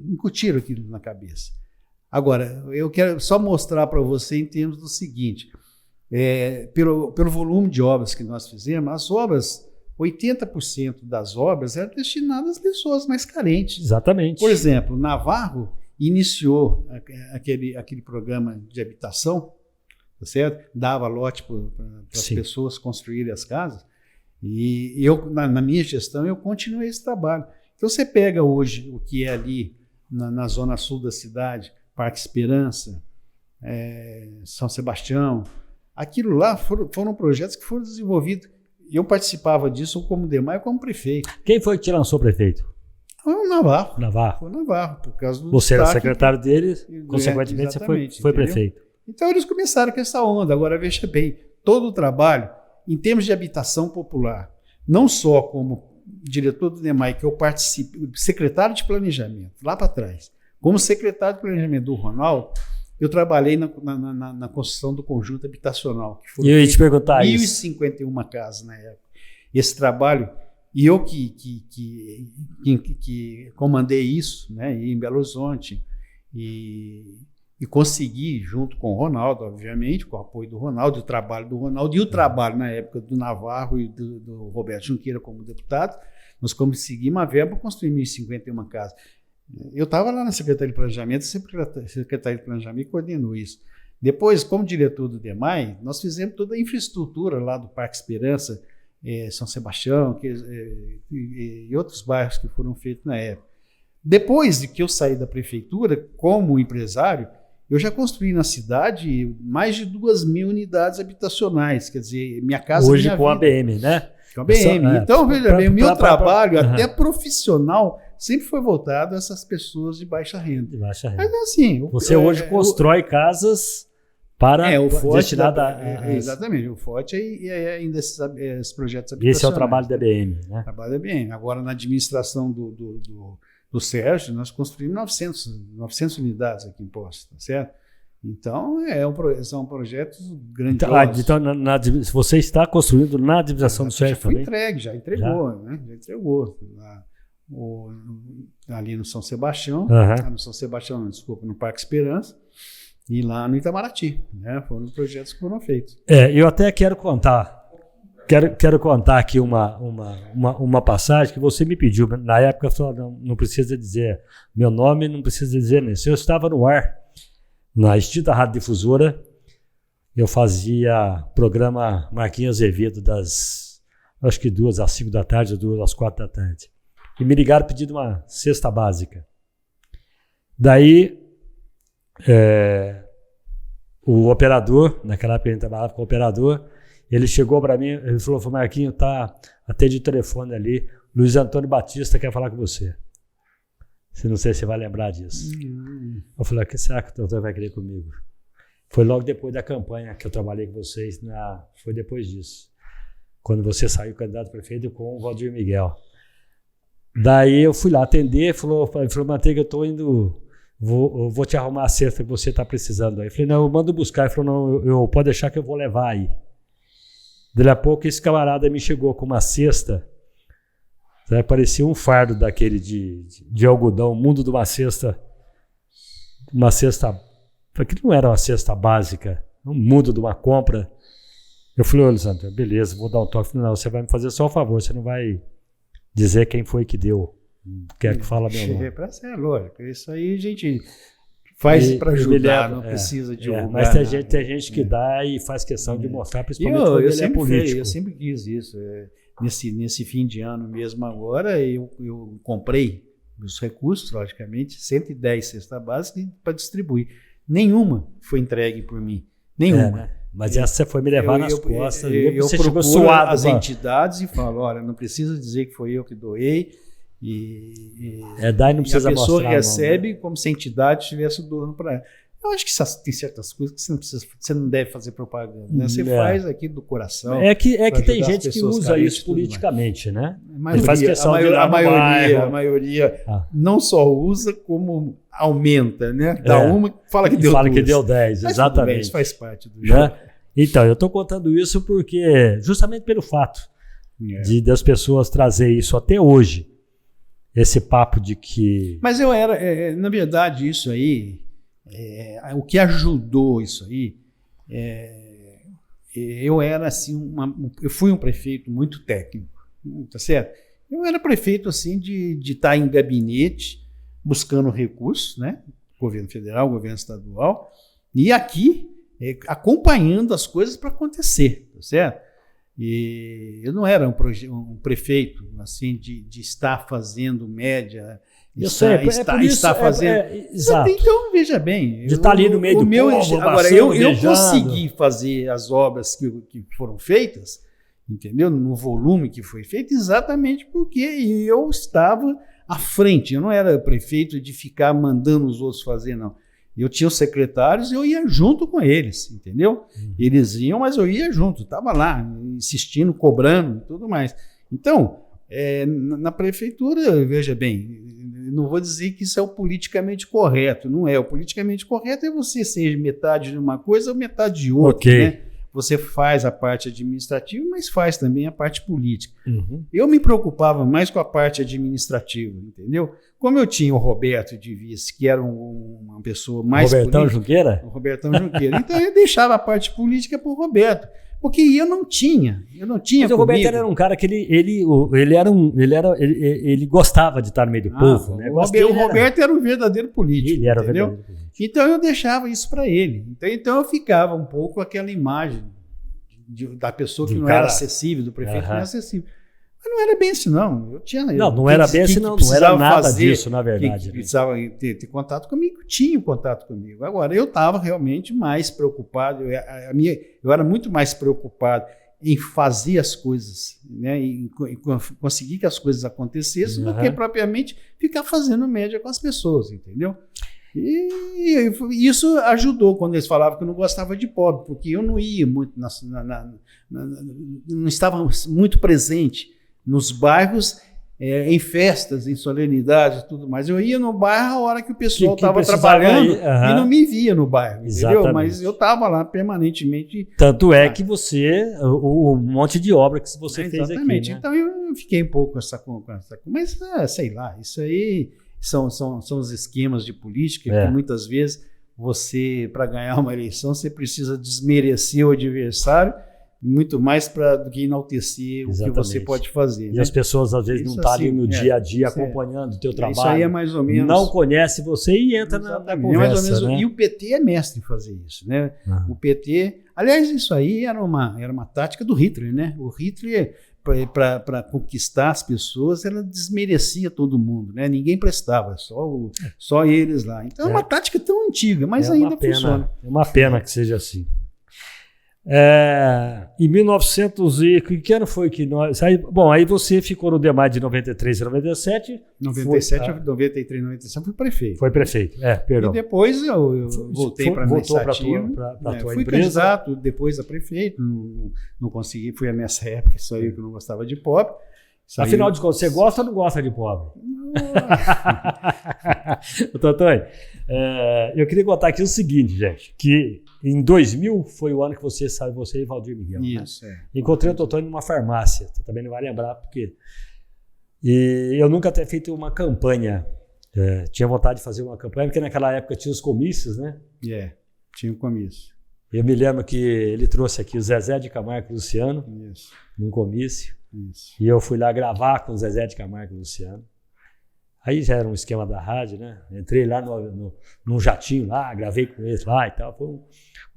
incutiram aquilo na cabeça. Agora, eu quero só mostrar para você em termos do seguinte, pelo volume de obras que nós fizemos, as obras, 80% das obras eram destinadas às pessoas mais carentes. Exatamente. Por exemplo, Navarro iniciou aquele programa de habitação, tá certo? Dava lote para as pessoas construírem as casas. E eu, na minha gestão, eu continuei esse trabalho. Então, você pega hoje o que é ali na zona sul da cidade, Parque Esperança, São Sebastião, aquilo lá foram projetos que foram desenvolvidos. Eu participava disso como DEMAI, como prefeito. Quem foi que te lançou prefeito? Foi o Navarro. Foi o Navarro, por causa do Você era secretário deles, consequentemente você foi prefeito. Então, eles começaram com essa onda. Agora, veja bem, todo o trabalho, em termos de habitação popular, não só como diretor do DEMAI, que eu participo, secretário de planejamento, lá para trás, como secretário de planejamento do Ronaldo, eu trabalhei na construção do conjunto habitacional. Que foram eu ia te perguntar 1.051 casas na época. Esse trabalho, e eu que comandei isso, né, em Belo Horizonte, e consegui, junto com o Ronaldo, obviamente, com o apoio do Ronaldo, o trabalho do Ronaldo e o trabalho, na época, do Navarro e do Roberto Junqueira como deputado, nós conseguimos a verba para construir 1.051 casas. Eu estava lá na Secretaria de Planejamento, a Secretaria de Planejamento coordenou isso. Depois, como diretor do DEMAI, nós fizemos toda a infraestrutura lá do Parque Esperança, São Sebastião e outros bairros que foram feitos na época. Depois de que eu saí da prefeitura, como empresário, eu já construí na cidade mais de 2.000 unidades habitacionais, quer dizer, minha casa... Hoje minha com vida. a ABM, né? Com a ABM. Então, veja bem, o meu trabalho, até profissional, sempre foi voltado a essas pessoas de baixa renda. Mas assim... Você hoje constrói casas para destinadas... Exatamente, o forte é ainda esses projetos habitacionais. Esse é o trabalho da ABM, né? Trabalho da ABM. Agora, na administração do Sérgio, nós construímos 900 unidades aqui em Poços, tá certo? Então, são projetos grandiosos. Então, você está construindo na administração do Sérgio também? Já entregou, né? Já entregou. Ali no São Sebastião, no Parque Esperança, e lá no Itamaraty, né? Foram os projetos que foram feitos. Eu até quero contar Quero contar aqui uma passagem que você me pediu. Na época, eu falei, não precisa dizer meu nome, não precisa dizer nem. Se eu estava no ar, na extinta Rádio Difusora, eu fazia programa Marquinhos Azevedo acho que 2 às 5 da tarde, ou 2 às 4 da tarde. E me ligaram pedindo uma cesta básica. Daí, o operador, naquela época a gente trabalhava com o operador, ele chegou para mim, ele falou, Marquinhos, atende o telefone ali, Luiz Antônio Batista quer falar com você. Não sei se você vai lembrar disso. Eu falei, o que será que o doutor vai querer comigo? Foi logo depois da campanha que eu trabalhei com vocês, foi depois disso. Quando você saiu candidato a prefeito com o Valdir Miguel. Daí eu fui lá atender, falou Manteiga, eu estou indo, vou te arrumar a cesta que você está precisando. Aí eu falei, não, eu mando buscar. Ele falou, não, pode deixar que eu vou levar aí. Daí a pouco esse camarada me chegou com uma cesta, parecia um fardo daquele de algodão, mundo de uma cesta, aquilo não era uma cesta básica, um mundo de uma compra. Eu falei, ô Lisandro, beleza, vou dar um toque. Falei, não, você vai me fazer só um favor, você não vai dizer quem foi que deu, quer que fala meu nome. É lógico, isso aí a gente faz para ajudar, não precisa divulgar. Mas tem gente que dá e faz questão de mostrar, principalmente quando ele é político. Eu sempre quis isso. Nesse fim de ano mesmo agora, eu comprei os recursos, logicamente, 110 cestas básicas para distribuir. Nenhuma foi entregue por mim. Nenhuma. Né? Mas essa você foi me levar nas costas. Eu procuro suado, as entidades e falo, olha, não precisa dizer que foi eu que doei. E não precisa a pessoa mostrar, recebe né? como se a entidade estivesse doando para ela. Eu acho que tem certas coisas que você não deve fazer propaganda, né? Você faz aqui do coração. É que tem gente que usa isso politicamente, né? A maioria não só usa, como aumenta, né? Dá uma, fala que deu 2. Que deu 10, exatamente. Bem, isso faz parte do jogo. Então, eu estou contando isso porque, justamente pelo fato das pessoas trazer isso até hoje, esse papo de que... Mas eu era, na verdade, isso aí, o que ajudou isso aí, eu era assim, eu fui um prefeito muito técnico, tá certo? Eu era prefeito assim de estar em gabinete, buscando recursos, né? Governo federal, governo estadual, e aqui acompanhando as coisas para acontecer, tá certo? E eu não era um prefeito assim de estar fazendo média, está fazendo. Exato. Então veja bem, de estar ali no meio do povo. Agora eu consegui fazer as obras que foram feitas, entendeu? No volume que foi feito, exatamente porque eu estava à frente. Eu não era prefeito de ficar mandando os outros fazer, não. Eu tinha os secretários e eu ia junto com eles, entendeu? Eles iam, mas eu ia junto, estava lá, insistindo, cobrando e tudo mais. Então, na prefeitura, veja bem, não vou dizer que isso é o politicamente correto, não é. O politicamente correto é você ser metade de uma coisa ou metade de outra, né? Você faz a parte administrativa, mas faz também a parte política. Eu me preocupava mais com a parte administrativa, entendeu? Como eu tinha o Roberto de vice, que era uma pessoa mais Robertão Junqueira? O Robertão Junqueira. Então eu deixava a parte política para o Roberto, porque eu não tinha. Mas o Roberto era um cara que ele gostava de estar no meio do povo. Né? O Roberto era um verdadeiro político. Ele era entendeu? Verdadeiro político. Então eu deixava isso para ele. Então eu ficava um pouco com aquela imagem da pessoa que não era acessível, do prefeito que não era acessível. Mas não era bem assim, não. Não era bem assim, não era nada disso, na verdade. Que precisava ter contato comigo, tinha contato comigo. Agora, eu estava realmente mais preocupado, eu era muito mais preocupado em fazer as coisas, né, em conseguir que as coisas acontecessem, do que propriamente ficar fazendo média com as pessoas, entendeu? E isso ajudou quando eles falavam que eu não gostava de pobre, porque eu não ia muito, não estava muito presente nos bairros, em festas, em solenidades e tudo mais. Eu ia no bairro a hora que o pessoal estava trabalhando e não me via no bairro, entendeu? Mas eu estava lá permanentemente. Tanto é que um monte de obra que você fez aqui, né? Então eu fiquei um pouco com essa mas sei lá, isso aí são os esquemas de política que muitas vezes você, para ganhar uma eleição, você precisa desmerecer o adversário, muito mais do que enaltecer o que você pode fazer. E né? As pessoas às vezes não estão ali no dia a dia acompanhando o teu trabalho. Isso aí é mais ou menos. Não conhece você e entra na conversa. É mais ou menos, né? E o PT é mestre em fazer isso, né? O PT, aliás, isso aí era uma tática do Hitler, né? O Hitler, para conquistar as pessoas, ela desmerecia todo mundo, né? Ninguém prestava, só eles lá. Então é uma tática tão antiga, mas ainda funciona. É uma pena que seja assim. Em 1900 e que ano foi que nós... Aí você ficou no DEMAI de 93 a 97. 93, 97 fui prefeito. Foi prefeito, perdão. E depois eu voltei para a administrativa. Fui empresa. Candidato depois a prefeito, não consegui, foi nessa época, isso aí que eu não gostava de pobre. Afinal de contas, você gosta ou não gosta de pobre? Totônio, eu queria contar aqui o seguinte, gente, que em 2000 foi o ano que você e Valdir Miguel. Isso, né? Encontrei o Totônio numa farmácia, você também não vai lembrar porque... E eu nunca tinha feito uma campanha, tinha vontade de fazer uma campanha, porque naquela época tinha os comícios, né? Tinha um comício. Eu me lembro que ele trouxe aqui o Zezé de Camargo e Luciano, num comício. Isso. E eu fui lá gravar com o Zezé de Camargo e Luciano. Aí já era um esquema da rádio, né? Entrei lá num jatinho lá, gravei com eles lá e tal. Foi um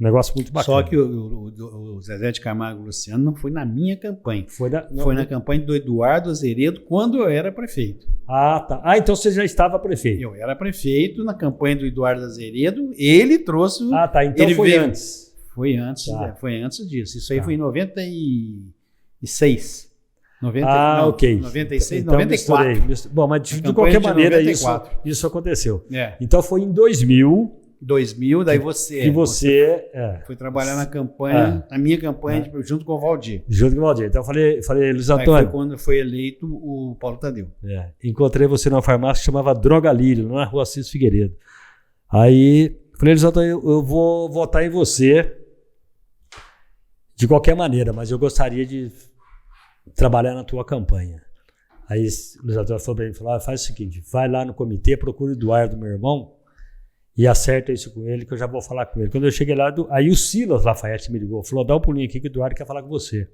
negócio muito bacana. Só que o Zezé de Camargo e Luciano não foi na minha campanha. Foi na campanha do Eduardo Azeredo, quando eu era prefeito. Tá. Então você já estava prefeito. Eu era prefeito na campanha do Eduardo Azeredo. Ele trouxe... Tá. Então ele foi antes. Foi antes, foi antes disso. Isso aí foi em 96. Ok. 96, então, 94. Bom, mas de qualquer maneira isso aconteceu. Então foi em 2000. 2000, daí você foi trabalhar na campanha, na minha campanha, junto com o Valdir. Junto com o Valdir. Então eu falei, Luiz Antônio. Foi quando foi eleito o Paulo Tadeu. Encontrei você numa farmácia que chamava Droga Lírio, na Rua Assis Figueiredo. Aí falei, Luiz Antônio, eu vou votar em você de qualquer maneira, mas eu gostaria de trabalhar na tua campanha. Aí o Luiz Antônio falou para mim, faz o seguinte, vai lá no comitê, procura o Eduardo, meu irmão, e acerta isso com ele, que eu já vou falar com ele. Quando eu cheguei lá, aí o Silas Lafayette me ligou, falou, dá um pulinho aqui que o Eduardo quer falar com você.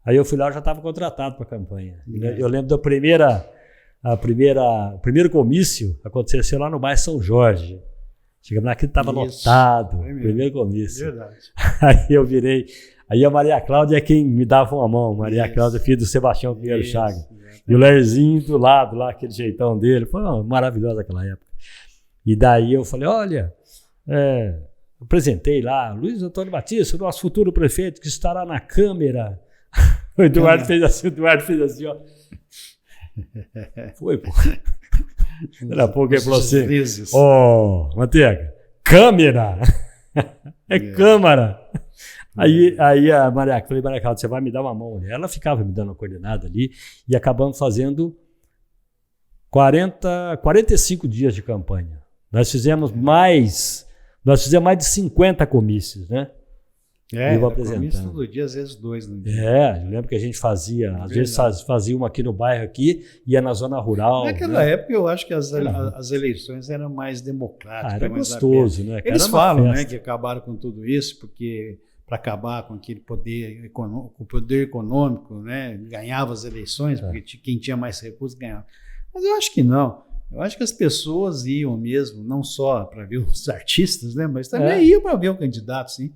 Aí eu fui lá, eu já estava contratado para a campanha. Eu lembro da o primeiro comício aconteceu lá no bairro São Jorge. Chegamos lá, aquilo estava lotado, primeiro comício. Verdade. Aí eu virei... Aí a Maria Cláudia é quem me dava uma mão. Maria Cláudia, filha do Sebastião Pinheiro Chagas. E o Lerzinho do lado lá, aquele jeitão dele. Foi maravilhosa aquela época. E daí eu falei, olha, apresentei lá, Luiz Antônio Batista, o nosso futuro prefeito, que estará na Câmara. O Eduardo fez assim, ó. Foi, pô. Daqui a pouco ele falou assim, Manteiga, Câmara. Câmara. Aí a Maria Cláudia, você vai me dar uma mão ali. Ela ficava me dando uma coordenada ali e acabamos fazendo 45 dias de campanha. Nós fizemos mais de 50 comícios, né? Comício todo dia, às vezes 2 no dia. Eu lembro que a gente fazia, às vezes fazia uma aqui no bairro aqui, ia na zona rural. Naquela época eu acho que as eleições eram mais democráticas. Era mais gostoso, né? Eles falam, né, que acabaram com tudo isso, porque para acabar com aquele poder econômico, né, ganhava as eleições, porque quem tinha mais recursos ganhava. Mas eu acho que não. Eu acho que as pessoas iam mesmo, não só para ver os artistas, né, mas também iam para ver o candidato, sim.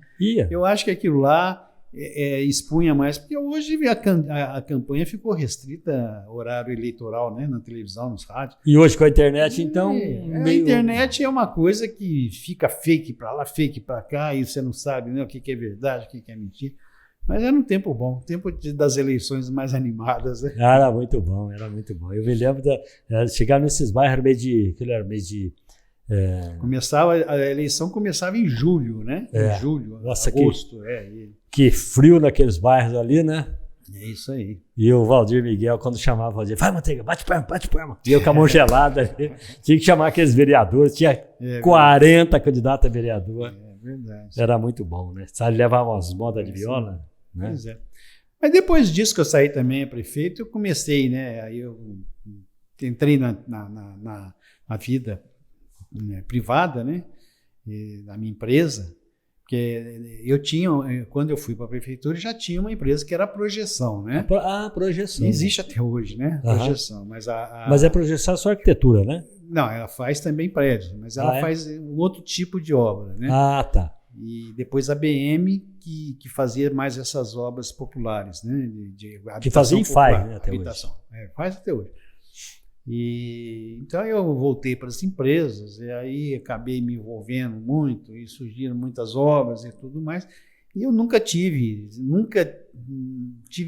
Eu acho que aquilo lá expunha mais, porque hoje a campanha ficou restrita ao horário eleitoral, né, na televisão, nos rádios. E hoje com a internet, então... A internet é uma coisa que fica fake para lá, fake para cá, e você não sabe, né, o que é verdade, o que é mentira. Mas era um tempo bom, tempo das eleições mais animadas. Né? Era muito bom. Eu me lembro de chegar nesses bairros, era mês de a eleição começava em julho, né? Em julho, nossa, agosto. Que frio naqueles bairros ali, né? É isso aí. E o Valdir Miguel, quando chamava o Valdir, vai, Manteiga, bate palma. E eu com a mão gelada ali. Tinha que chamar aqueles vereadores, tinha 40 candidatos a vereador. É verdade. Era muito bom, né? Sabe, levava umas modas de viola. Né? Pois é. Mas depois disso que eu saí também a prefeito, eu comecei, né? Aí eu entrei na vida, né, privada, né? Da minha empresa. Porque quando eu fui para a prefeitura, já tinha uma empresa que era a Projeção, né? Projeção. Existe até hoje, né? Projeção. Mas a Projeção é só arquitetura, né? Não, ela faz também prédios, mas ela faz um outro tipo de obra, né? Tá. E depois a BM, que fazia mais essas obras populares, né? Que fazia e faz, né, até habitação. Hoje. Faz até hoje. Então eu voltei para as empresas, e aí acabei me envolvendo muito, e surgiram muitas obras e tudo mais. E eu nunca tive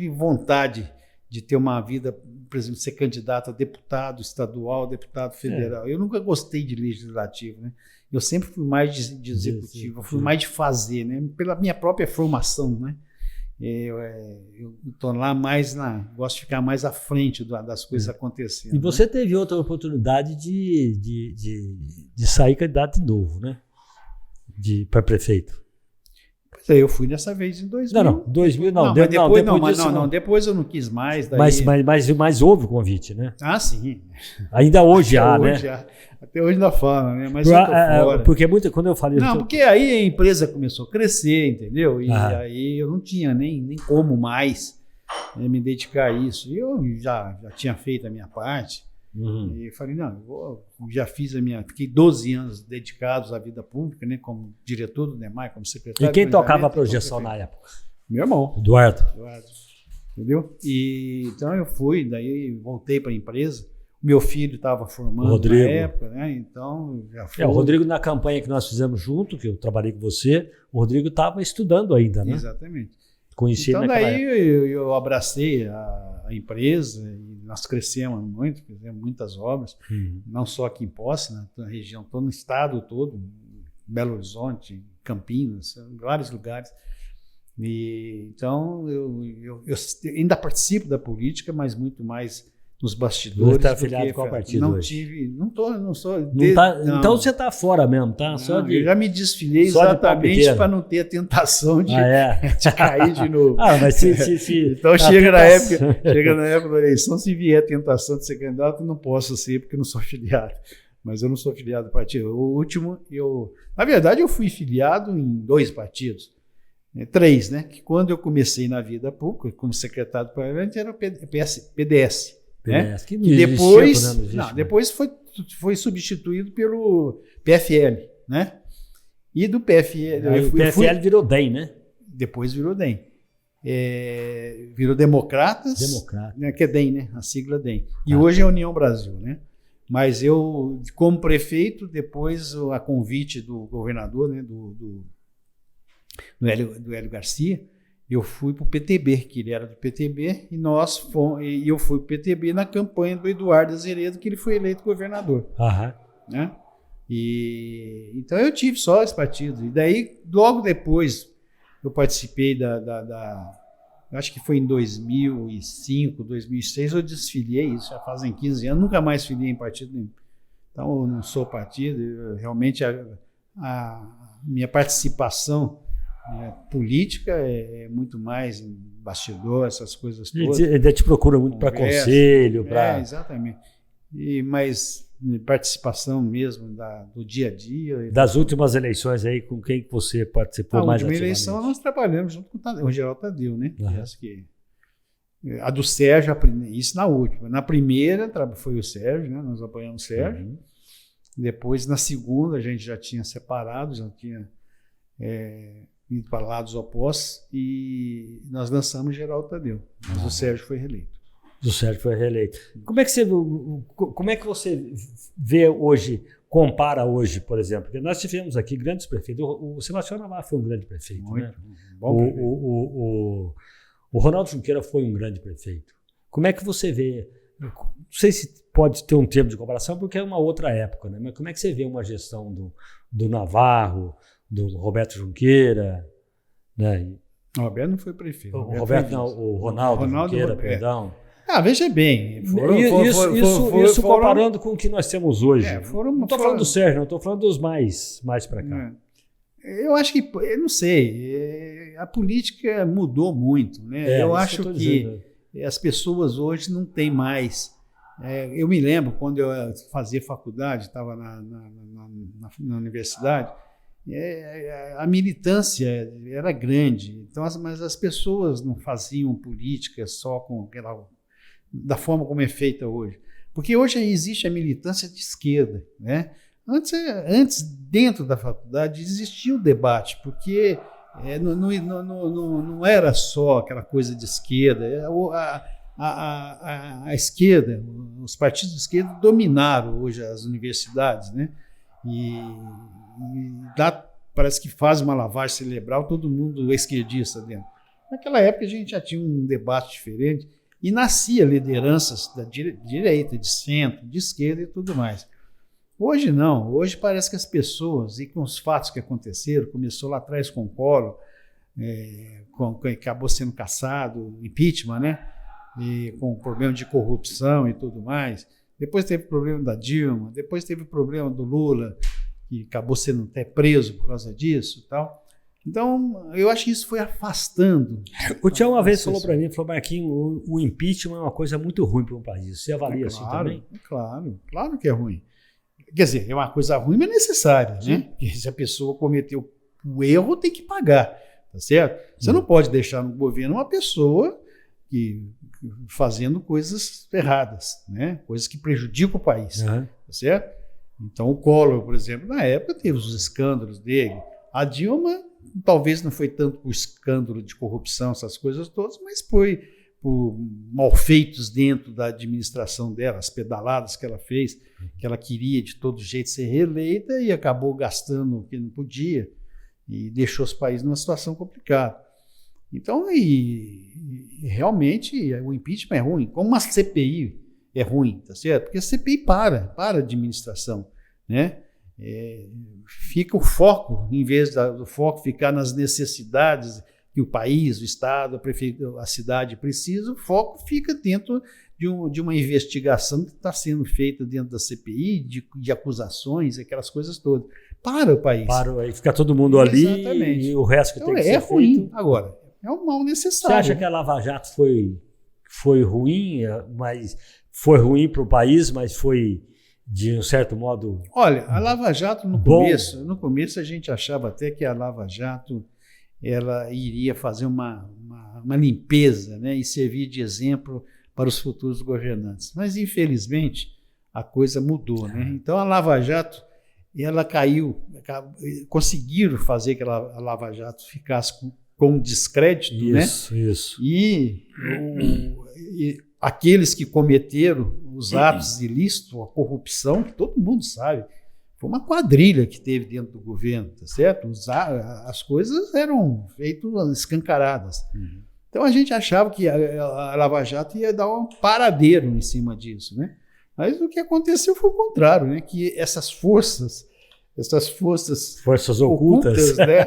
vontade de ter uma vida, por exemplo, ser candidato a deputado estadual, deputado federal. Eu nunca gostei de legislativo, né? Eu sempre fui mais de executivo, fui mais de fazer, né? Pela minha própria formação, né? Eu estou lá gosto de ficar mais à frente das coisas acontecendo. E você teve outra oportunidade de sair candidato de novo, né? Para prefeito. Pois é, eu fui dessa vez em 2000. Não, 2000 não. Depois eu não quis mais. Daí... Mas houve o convite, né? Sim. Ainda hoje há, né? Até hoje ainda fala, né? Mas eu tô fora. Porque quando eu falei... porque aí a empresa começou a crescer, entendeu? E aí eu não tinha nem como mais me dedicar a isso. E eu já tinha feito a minha parte. E falei, já fiz fiquei 12 anos dedicados à vida pública, né? Como diretor do DEMAI, como secretário. E quem tocava a Projeção na época? Meu irmão. Eduardo. Entendeu? Então eu fui, daí voltei para a empresa. Meu filho estava formando Rodrigo. Na época, né? Então já foi. O Rodrigo, na campanha que nós fizemos junto, que eu trabalhei com você, o Rodrigo estava estudando ainda, né? Exatamente. Conheci então daí eu abracei a empresa e nós crescemos muito, fizemos muitas obras, não só aqui em Poce, na região toda, no estado todo, Belo Horizonte, Campinas, vários lugares. Então eu ainda participo da política, mas muito mais nos bastidores. Você está afiliado com qual partido hoje? Não sou. Então você está fora mesmo, tá? Eu já me desfilei exatamente para não ter a tentação de cair de novo. Mas então chega na época da eleição, se vier a tentação de ser candidato, não posso ser porque não sou filiado. Mas eu não sou filiado do partido. O último, na verdade, eu fui filiado em 2 partidos. 3, né? Que quando eu comecei na vida pública, como secretário do parlamento, era o PDS. Né? Que depois, depois foi substituído pelo PFL, né? E do PFL... o PFL virou DEM, né? Depois virou DEM. Virou Democratas, né? Que é DEM, né? A sigla DEM. E hoje é União Brasil, né? Mas eu, como prefeito, depois a convite do governador, né? do Hélio Garcia, eu fui para o PTB, que ele era do PTB, e eu fui para o PTB na campanha do Eduardo Azeredo, que ele foi eleito governador. Né? Então eu tive só esse partido. E daí, logo depois, eu participei acho que foi em 2005, 2006, eu desfiliei, isso já fazem 15 anos, nunca mais filiei em partido nenhum. Então eu não sou partido, realmente a minha participação política é muito mais em bastidor, essas coisas todas. Ele te procura muito para conselho. Exatamente. Mas participação mesmo do dia a dia. Das últimas eleições aí, com quem você participou mais ativamente? Na última eleição nós trabalhamos junto com o Geraldo Tadeu, né? A do Sérgio, isso na última. Na primeira foi o Sérgio, né? Nós apoiamos o Sérgio. Depois, na segunda, a gente já tinha separado, já tinha ido para lados opostos e nós lançamos Geraldo Tadeu. Mas o Sérgio foi reeleito. Como é que você vê hoje, compara hoje, por exemplo? Porque nós tivemos aqui grandes prefeitos. O Sebastião Navarro foi um grande prefeito. Muito, né? Bom prefeito. O Ronaldo Junqueira foi um grande prefeito. Como é que você vê? Não sei se pode ter um termo de comparação, porque é uma outra época, né? Mas como é que você vê uma gestão do Navarro, do Roberto Junqueira, né? O Roberto não foi prefeito. O Ronaldo Junqueira, perdão. Veja bem. Isso comparando com o que nós temos hoje. Não estou falando do Sérgio, não estou falando dos mais para cá. Eu acho que, eu não sei, a política mudou muito, né? Eu acho que as pessoas hoje não têm mais. Eu me lembro quando eu fazia faculdade, estava na universidade, a militância era grande, então, mas as pessoas não faziam política só da forma como é feita hoje. Porque hoje existe a militância de esquerda, né? Antes, dentro da faculdade, existia o debate, porque não era só aquela coisa de esquerda. A esquerda, os partidos de esquerda dominaram hoje as universidades, né? E parece que faz uma lavagem cerebral, todo mundo é esquerdista dentro. Naquela época a gente já tinha um debate diferente e nascia lideranças da direita, de centro, de esquerda e tudo mais. Hoje não, hoje parece que as pessoas, e com os fatos que aconteceram, começou lá atrás com o Collor, acabou sendo cassado, impeachment, né? E com problema de corrupção e tudo mais. Depois teve o problema da Dilma, depois teve o problema do Lula, que acabou sendo até preso por causa disso e tal. Então, eu acho que isso foi afastando. O Tião uma vez falou para mim, Marquinhos, o impeachment é uma coisa muito ruim para um país. Você avalia assim também? Claro que é ruim. Quer dizer, é uma coisa ruim, mas necessária, né? Porque se a pessoa cometeu o erro, tem que pagar, tá certo? Você não pode deixar no governo uma pessoa fazendo coisas erradas, né? Coisas que prejudicam o país, tá certo? Então, o Collor, por exemplo, na época teve os escândalos dele. A Dilma talvez não foi tanto por escândalo de corrupção, essas coisas todas, mas foi por malfeitos dentro da administração dela, as pedaladas que ela fez, que ela queria de todo jeito ser reeleita e acabou gastando o que não podia e deixou os países numa situação complicada. Então, realmente, o impeachment é ruim. Como uma CPI é ruim, tá certo? Porque a CPI para a administração, né? Fica o foco, em vez do foco ficar nas necessidades que o país, o Estado, a cidade precisa, o foco fica dentro de uma investigação que está sendo feita dentro da CPI, de acusações, aquelas coisas todas. Para o país. Aí fica todo mundo ali. Exatamente. E o resto que então, tem que ser ruim. feito. Agora, é um mal necessário. Você acha que a Lava Jato foi ruim, mas foi ruim para o país, mas foi de um certo modo. Olha, a Lava Jato no começo a gente achava até que a Lava Jato ela iria fazer uma limpeza, né, e servir de exemplo para os futuros governantes. Mas, infelizmente, a coisa mudou, né? Então, a Lava Jato ela caiu, conseguiram fazer que a Lava Jato ficasse com descrédito, isso, né? Isso. E aqueles que cometeram os atos ilícitos, a corrupção, que todo mundo sabe, foi uma quadrilha que teve dentro do governo, tá certo? As coisas eram feitas escancaradas. Então a gente achava que a Lava Jato ia dar um paradeiro em cima disso, né? Mas o que aconteceu foi o contrário, né? Que essas forças ocultas, né?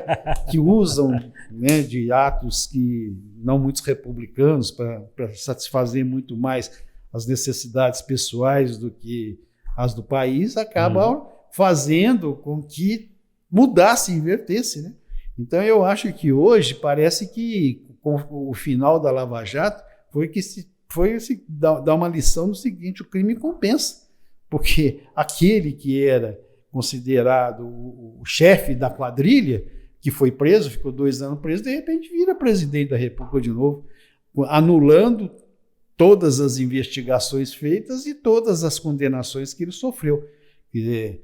Que usam, né, de atos que não muitos republicanos para satisfazer muito mais as necessidades pessoais do que as do país, acabam fazendo com que mudasse, invertesse, né? Então eu acho que hoje parece que com o final da Lava Jato foi dar uma lição no seguinte: o crime compensa, porque aquele que era considerado o chefe da quadrilha, que foi preso, ficou 2 anos preso, de repente vira presidente da República de novo, anulando todas as investigações feitas e todas as condenações que ele sofreu. Quer dizer,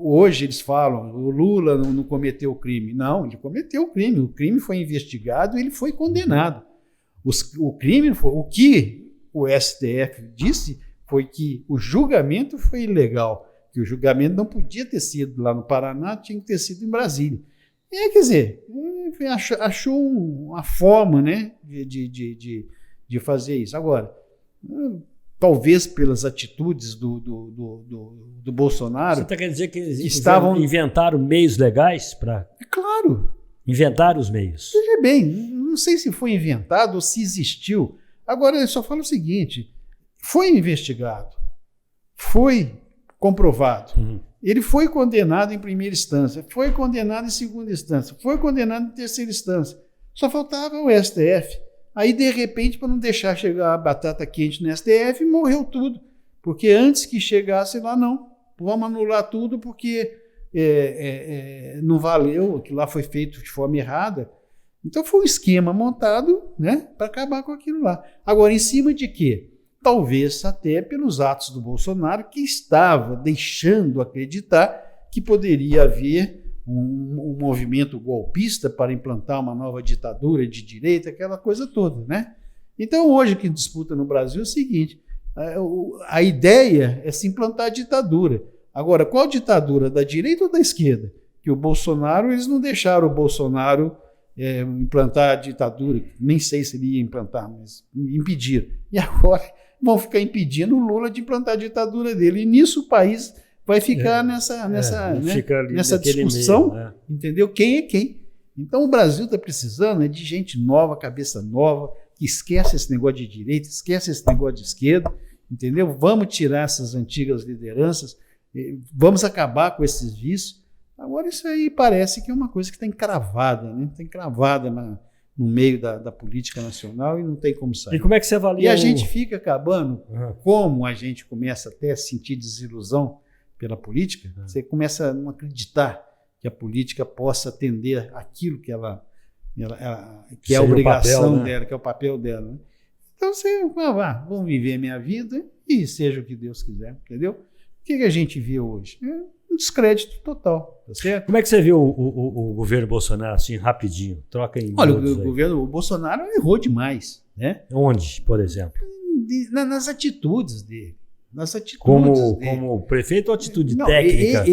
hoje eles falam, o Lula não cometeu crime. Não, ele cometeu o crime foi investigado e ele foi condenado. O que o STF disse foi que o julgamento foi ilegal, que o julgamento não podia ter sido lá no Paraná, tinha que ter sido em Brasília. Quer dizer, achou uma forma, né, de fazer isso. Agora, talvez pelas atitudes do Bolsonaro. Você está querendo dizer que eles inventaram meios legais para. É claro. Inventaram os meios. Veja bem, não sei se foi inventado ou se existiu. Agora, eu só falo o seguinte: foi investigado, foi comprovado. Ele foi condenado em primeira instância, foi condenado em segunda instância, foi condenado em terceira instância. Só faltava o STF. Aí, de repente, para não deixar chegar a batata quente no STF, morreu tudo. Porque antes que chegasse lá, não. Vamos anular tudo porque não valeu, aquilo lá foi feito de forma errada. Então foi um esquema montado, né, para acabar com aquilo lá. Agora, em cima de quê? Talvez até pelos atos do Bolsonaro, que estava deixando acreditar que poderia haver um movimento golpista para implantar uma nova ditadura de direita, aquela coisa toda, né? Então, hoje, o que disputa no Brasil é o seguinte: a ideia é se implantar a ditadura. Agora, qual ditadura? Da direita ou da esquerda? Que o Bolsonaro, eles não deixaram o Bolsonaro implantar a ditadura, nem sei se ele ia implantar, mas impediram. E agora vão ficar impedindo o Lula de implantar a ditadura dele. E nisso o país vai ficar nessa discussão, meio, né? Entendeu? Quem é quem? Então o Brasil está precisando de gente nova, cabeça nova, que esquece esse negócio de direita, esquece esse negócio de esquerda, entendeu? Vamos tirar essas antigas lideranças, vamos acabar com esses vícios. Agora isso aí parece que é uma coisa que está encravada, né? Está encravada no meio da política nacional e não tem como sair. E como é que você avalia? E a gente fica acabando, como a gente começa até a sentir desilusão pela política, você começa a não acreditar que a política possa atender aquilo que que é a obrigação dela, que é o papel dela. Né? Então você, vamos viver a minha vida e seja o que Deus quiser, entendeu? O que a gente vê hoje? Um descrédito total, tá certo? Como é que você viu o governo Bolsonaro, assim, rapidinho? Troca em Olha, o Bolsonaro errou demais, né? Onde, por exemplo? Nas atitudes dele. Como prefeito ou atitude técnica?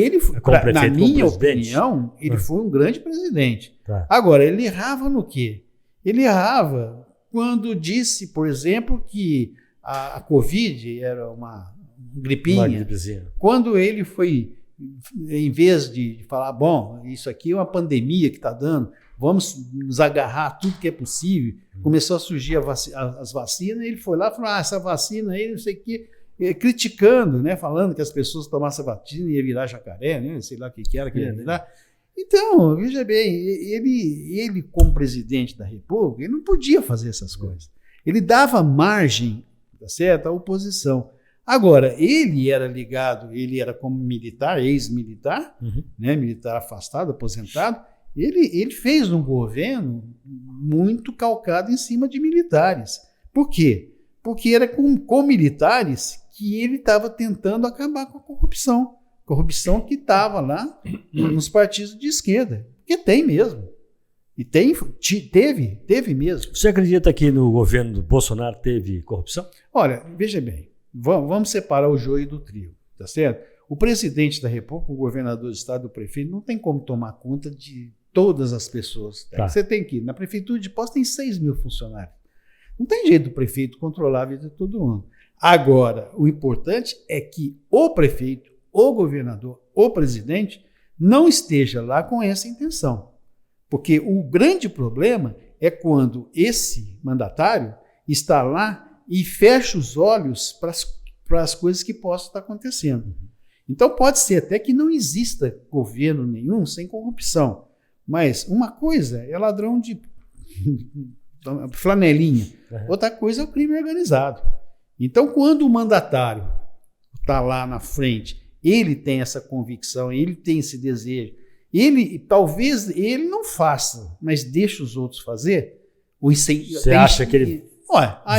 Na minha opinião, ele foi um grande presidente. Tá. Agora, ele errava no quê? Ele errava quando disse, por exemplo, que a Covid era uma gripinha. Uma gripezinha. Quando ele foi, em vez de falar, bom, isso aqui é uma pandemia que está dando, vamos nos agarrar a tudo que é possível, começou a surgir as vacinas, e ele foi lá e falou, essa vacina aí, não sei o quê, criticando, né, falando que as pessoas tomassem a vacina e ia virar jacaré, né, sei lá o que era que ia virar. Então, veja bem, ele como presidente da República, ele não podia fazer essas coisas. Ele dava margem, tá certo, à oposição. Agora, ele era como militar, ex-militar, né, militar afastado, aposentado, ele fez um governo muito calcado em cima de militares. Por quê? Porque era com militares que ele estava tentando acabar com a corrupção. Corrupção que estava lá nos partidos de esquerda. Porque tem mesmo. E teve mesmo. Você acredita que no governo do Bolsonaro teve corrupção? Olha, veja bem, vamos separar o joio do trigo, tá certo? O presidente da República, o governador do estado, o prefeito, não tem como tomar conta de todas as pessoas. Tá? Você tem que ir. Na prefeitura de Poços tem 6 mil funcionários. Não tem jeito do prefeito controlar a vida de todo mundo. Agora, o importante é que o prefeito, o governador, o presidente não esteja lá com essa intenção. Porque o grande problema é quando esse mandatário está lá e fecha os olhos para as coisas que possam estar acontecendo. Então pode ser até que não exista governo nenhum sem corrupção. Mas uma coisa é ladrão de flanelinha, outra coisa é o crime organizado. Então, quando o mandatário está lá na frente, ele tem essa convicção, ele tem esse desejo, talvez ele não faça, mas deixa os outros fazer. Você acha que ele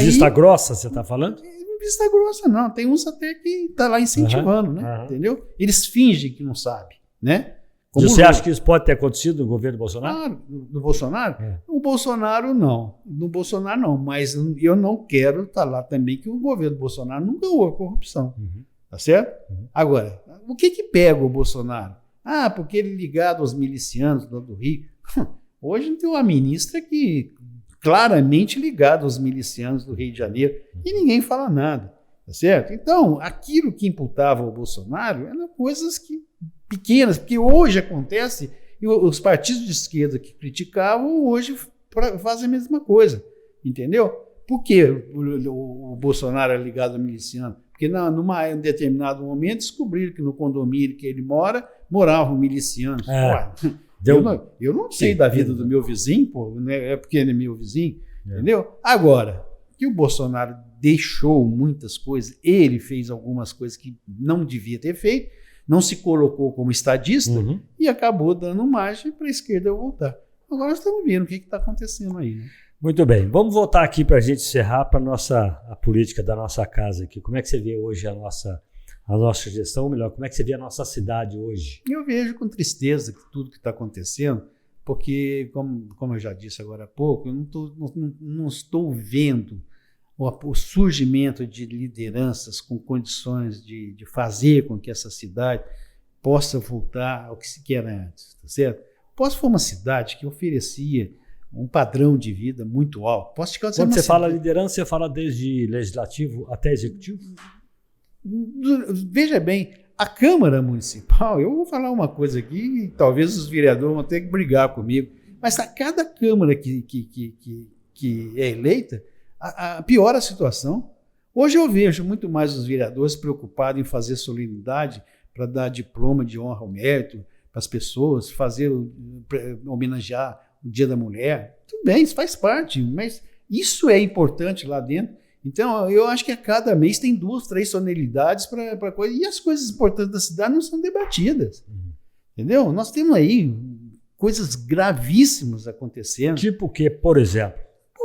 vista grossa, você está falando? Vista grossa não, tem uns até que está lá incentivando, né? Entendeu? Eles fingem que não sabem, né? Você acha que isso pode ter acontecido no governo do Bolsonaro? No Bolsonaro? O Bolsonaro não. No Bolsonaro não, mas eu não quero estar lá também que o governo do Bolsonaro nunca houve corrupção. Tá certo? Agora, o que pega o Bolsonaro? Porque ele é ligado aos milicianos do Rio. Hoje tem uma ministra que claramente ligada aos milicianos do Rio de Janeiro e ninguém fala nada. Tá certo? Então, aquilo que imputava ao Bolsonaro eram coisas pequenas, porque hoje acontece, e os partidos de esquerda que criticavam, hoje fazem a mesma coisa, entendeu? Por que o Bolsonaro é ligado a miliciano? Porque em determinado momento descobriram que no condomínio que ele moravam milicianos. Eu não sei da vida do meu vizinho, pô, né? É porque ele é meu vizinho, entendeu? Agora, que o Bolsonaro deixou muitas coisas, ele fez algumas coisas que não devia ter feito, não se colocou como estadista e acabou dando margem para a esquerda voltar. Agora nós estamos vendo o que está acontecendo aí. Né? Muito bem, vamos voltar aqui para a gente encerrar para a política da nossa casa aqui. Como é que você vê hoje a nossa gestão, ou melhor, como é que você vê a nossa cidade hoje? Eu vejo com tristeza tudo que está acontecendo, porque, como eu já disse agora há pouco, eu não estou vendo o surgimento de lideranças com condições de fazer com que essa cidade possa voltar ao que se era antes, tá certo? Posse foi uma cidade que oferecia um padrão de vida muito alto. Quando você fala liderança, você fala desde legislativo até executivo? Veja bem, a Câmara Municipal, eu vou falar uma coisa aqui, talvez os vereadores vão ter que brigar comigo, mas a cada Câmara que é eleita, piora a situação. Hoje eu vejo muito mais os vereadores preocupados em fazer solenidade para dar diploma de honra ao mérito para as pessoas, homenagear o Dia da Mulher. Tudo bem, isso faz parte, mas isso é importante lá dentro. Então, eu acho que a cada mês tem 2, 3 solenidades para coisa, e as coisas importantes da cidade não são debatidas. Entendeu? Nós temos aí coisas gravíssimas acontecendo. Tipo o que, por exemplo?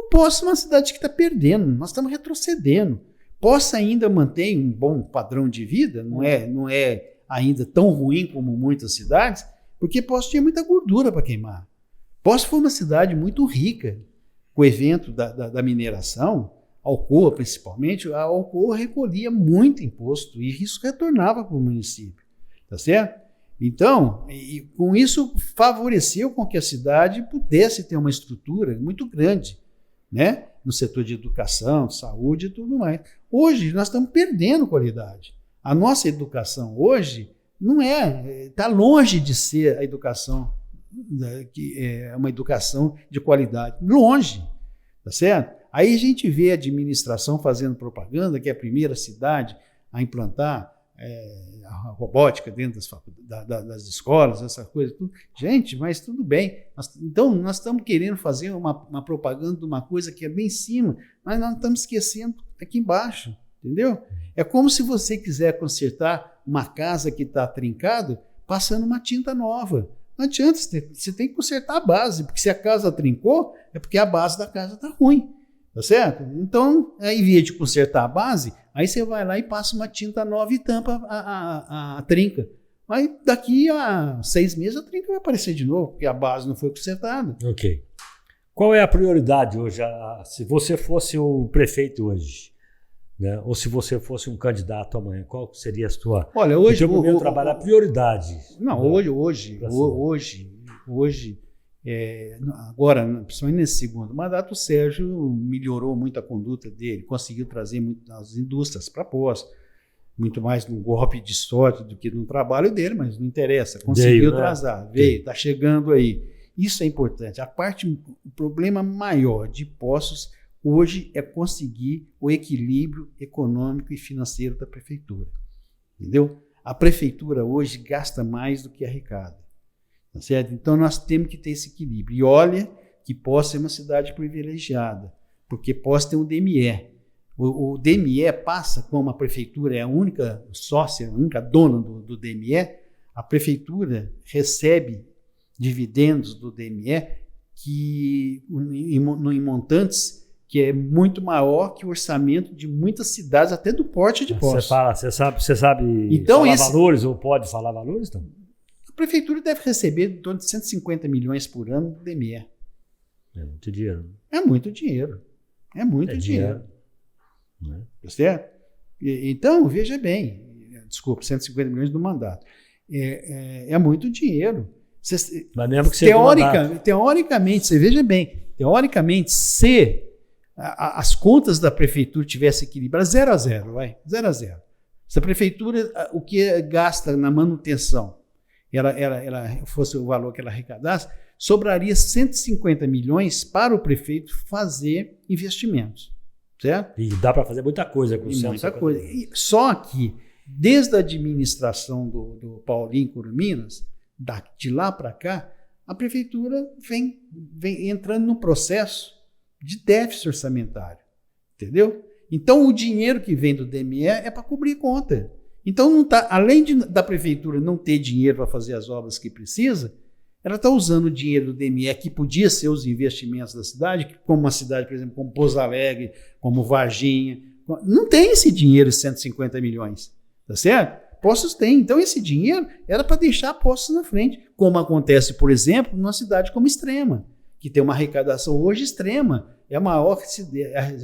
Poço é uma cidade que está perdendo, nós estamos retrocedendo. Poço ainda mantém um bom padrão de vida, não é ainda tão ruim como muitas cidades, porque Poço tinha muita gordura para queimar. Poço foi uma cidade muito rica, com o evento da mineração, a Alcoa principalmente, a Alcoa recolhia muito imposto e isso retornava para o município, tá certo? Então, com isso favoreceu com que a cidade pudesse ter uma estrutura muito grande, né? No setor de educação, de saúde e tudo mais. Hoje nós estamos perdendo qualidade. A nossa educação hoje está longe de ser a educação que é uma educação de qualidade, longe, tá certo? Aí a gente vê a administração fazendo propaganda, que é a primeira cidade a implantar a robótica dentro das escolas, essa coisa, tudo. Gente, mas tudo bem. Então, nós estamos querendo fazer uma propaganda de uma coisa que é bem em cima, mas nós estamos esquecendo aqui embaixo, entendeu? É como se você quiser consertar uma casa que está trincada, passando uma tinta nova. Não adianta, você tem que consertar a base, porque se a casa trincou, é porque a base da casa está ruim, tá certo? Então, em vez de consertar a base, aí você vai lá e passa uma tinta nova e tampa a trinca. Mas daqui a 6 meses a trinca vai aparecer de novo, porque a base não foi consertada. Ok. Qual é a prioridade hoje? Se você fosse o prefeito hoje, né? Ou se você fosse um candidato amanhã, qual seria a sua... Olha, hoje... o primeiro trabalho, a prioridade. Não, hoje agora, principalmente nesse segundo mandato, o Sérgio melhorou muito a conduta dele, conseguiu trazer as indústrias para Poço, muito mais num golpe de sorte do que no trabalho dele, mas não interessa, conseguiu trazer, veio, está chegando aí. Isso é importante. O problema maior de Poços hoje é conseguir o equilíbrio econômico e financeiro da prefeitura, entendeu? A prefeitura hoje gasta mais do que arrecada. Tá certo? Então, nós temos que ter esse equilíbrio. E olha que Poços é uma cidade privilegiada, porque Poços tem um DME. O DME passa, como a prefeitura é a única sócia, a única dona do DME, a prefeitura recebe dividendos do DME em montantes que é muito maior que o orçamento de muitas cidades, até do porte de Poços. Você sabe então, falar valores ou pode falar valores? Então? A prefeitura deve receber em torno de 150 milhões por ano do DME. É muito dinheiro. É muito dinheiro. É muito dinheiro. Tá certo? Então, veja bem, desculpa, 150 milhões do mandato. É muito dinheiro. Mas mesmo que teoricamente, você veja bem, teoricamente, se as contas da prefeitura tivessem equilibrado, 0 a 0, vai, 0 a 0. Se a prefeitura, o que gasta na manutenção, ela fosse o valor que ela arrecadasse, sobraria 150 milhões para o prefeito fazer investimentos, certo? E dá para fazer muita coisa com muita coisa. Só que, desde a administração do Paulinho Curuminas, de lá para cá, a prefeitura vem entrando num processo de déficit orçamentário, entendeu? Então, o dinheiro que vem do DME é para cobrir conta. Então, não tá, além da prefeitura não ter dinheiro para fazer as obras que precisa, ela está usando o dinheiro do DME, que podia ser os investimentos da cidade, como uma cidade, por exemplo, como Pouso Alegre, como Varginha. Não tem esse dinheiro, 150 milhões, tá certo? Poços tem. Então, esse dinheiro era para deixar Poços na frente, como acontece, por exemplo, numa cidade como Extrema, que tem uma arrecadação hoje extrema. É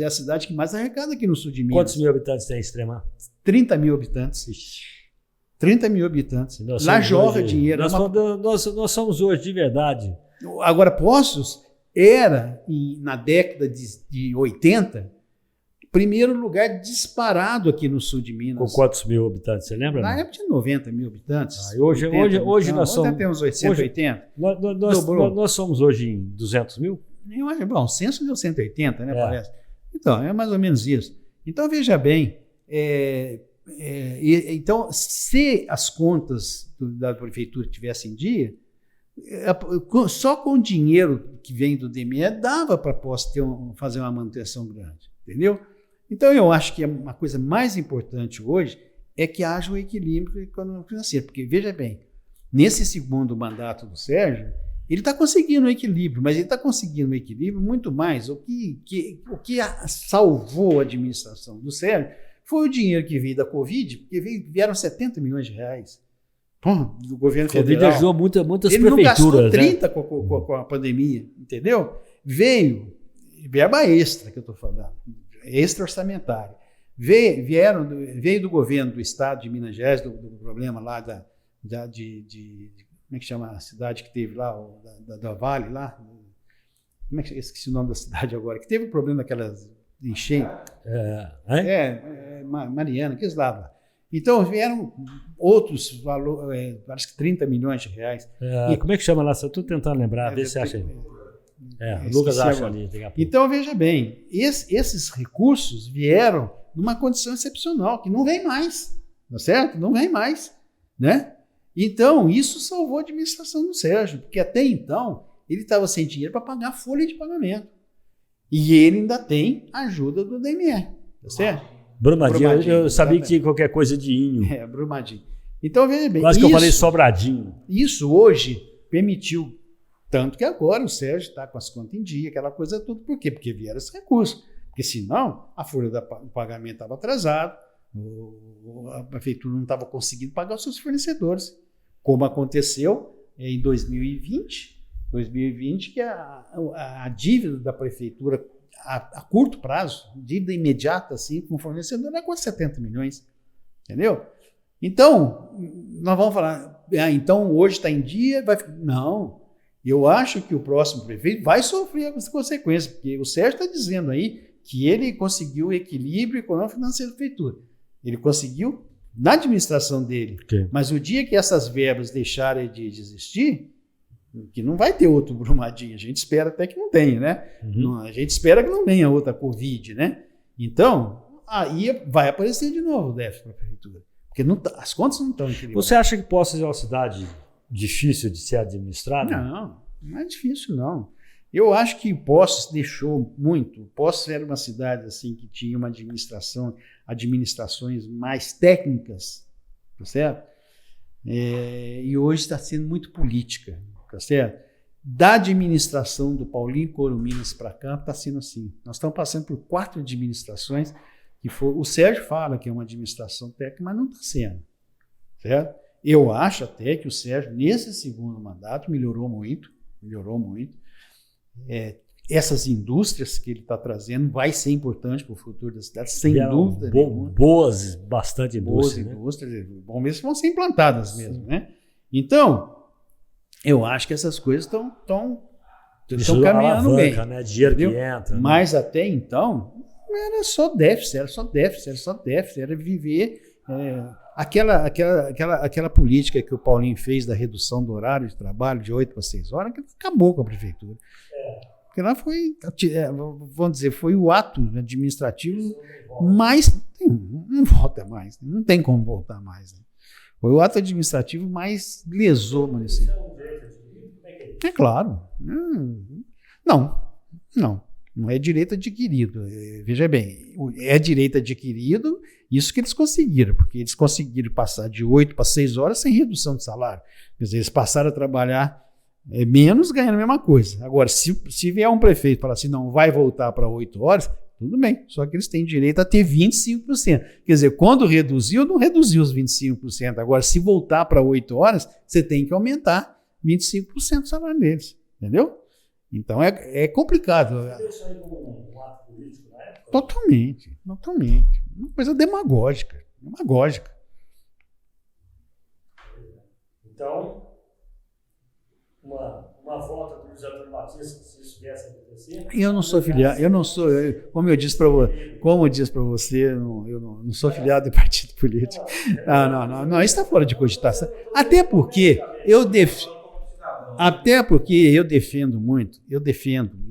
a cidade que mais arrecada aqui no sul de Minas. Quantos mil habitantes tem Extrema? 30 mil habitantes. 30 mil habitantes. Lá jorra dinheiro. Nós somos hoje, de verdade. Agora, Poços era, na década de 80, primeiro lugar disparado aqui no sul de Minas. Com quantos mil habitantes, você lembra? Na época tinha 90 mil habitantes. Hoje nós somos... Hoje temos 180. Nós somos hoje em 200 mil? Eu acho, bom, o censo deu 180, né, parece. Então, é mais ou menos isso. Então, veja bem, então, se as contas da prefeitura tivessem em dia, só com o dinheiro que vem do DME dava para fazer uma manutenção grande, entendeu? Então, eu acho que uma coisa mais importante hoje é que haja um equilíbrio econômico-financeiro, porque, veja bem, nesse segundo mandato do Sérgio, ele está conseguindo um equilíbrio, mas ele está conseguindo um equilíbrio muito mais. O que salvou a administração do Sérgio foi o dinheiro que veio da Covid, porque vieram 70 milhões de reais do governo federal. A Covid ajudou muitas prefeituras. Ele não gastou 30 com a pandemia, entendeu? Veio verba extra, que eu estou falando, extra orçamentária. Veio do governo do estado de Minas Gerais, do problema lá como é que chama a cidade que teve lá, da Vale lá? Como é que esqueci o nome da cidade agora? Que teve o problema daquelas enchentes. Mariana, que lá. Então vieram outros valores, parece que 30 milhões de reais. Como é que chama lá? Estou tentando lembrar, vê se acha aí. Lucas acha ali. Então veja bem, esses recursos vieram numa condição excepcional, que não vem mais, tá certo? Não vem mais, né? Então, isso salvou a administração do Sérgio, porque até então ele estava sem dinheiro para pagar a folha de pagamento. E ele ainda tem a ajuda do DME, tá certo? Brumadinho, eu sabia que tinha qualquer coisa de inho. Brumadinho. Então, veja bem. Quase que eu falei Sobradinho. Isso hoje permitiu, tanto que agora o Sérgio está com as contas em dia, aquela coisa toda. Por quê? Porque vieram esses recursos. Porque senão a folha do pagamento estava atrasada, a prefeitura não estava conseguindo pagar os seus fornecedores. Como aconteceu em 2020, que a dívida da prefeitura a curto prazo, dívida imediata assim, com o fornecedor, é quase 70 milhões. Entendeu? Então, nós vamos falar, então hoje está em dia, não. Eu acho que o próximo prefeito vai sofrer as consequências, porque o Sérgio está dizendo aí que ele conseguiu o equilíbrio econômico-financeiro da prefeitura. Ele conseguiu na administração dele. Okay. Mas o dia que essas verbas deixarem de existir, que não vai ter outro Brumadinho, a gente espera até que não tenha, né? Uhum. A gente espera que não venha outra Covid, né? Então, aí vai aparecer de novo o déficit para a prefeitura. Porque as contas não estão equilibradas. Você acha que Poços é uma cidade difícil de ser administrada? Não é difícil, não. Eu acho que Poços deixou muito. Poços era uma cidade assim, que tinha uma administrações mais técnicas, tá certo? E hoje está sendo muito política, tá certo? Da administração do Paulinho Corominas para cá, está sendo assim. Nós estamos passando por 4 administrações, o Sérgio fala que é uma administração técnica, mas não está sendo, certo? Eu acho até que o Sérgio, nesse segundo mandato, melhorou muito. Essas indústrias que ele está trazendo vai ser importante para o futuro da cidade, sem dúvida nenhuma. Bastante indústrias. Boas indústrias, bom mesmo, vão ser implantadas mesmo, né? Então, eu acho que essas coisas estão caminhando bem. Né? Dinheiro que entra. Mas até então, era só déficit, era viver... Aquela política que o Paulinho fez da redução do horário de trabalho de 8 para 6 horas, que acabou com a prefeitura. Porque lá foi, vamos dizer, foi o ato administrativo mais... Não volta mais, não tem como voltar mais. Né? Foi o ato administrativo mais lesou o município. É claro. Não. Não é direito adquirido. Veja bem, é direito adquirido, isso que eles conseguiram, porque eles conseguiram passar de 8 para 6 horas sem redução de salário. Quer dizer, eles passaram a trabalhar menos, ganhando a mesma coisa. Agora, se vier um prefeito e falar assim, não, vai voltar para 8 horas, tudo bem, só que eles têm direito a ter 25%. Quer dizer, quando reduziu, não reduziu os 25%. Agora, se voltar para 8 horas, você tem que aumentar 25% do salário deles. Entendeu? Então, é complicado. Você vê isso aí como um ato político na época? Totalmente. Uma coisa demagógica. Então, uma volta do Luiz Antônio Batista, se isso viesse a acontecer... Eu não sou filiado, como eu disse para você, eu não sou filiado de partido político. Não, isso está fora de cogitação. Até porque eu defendo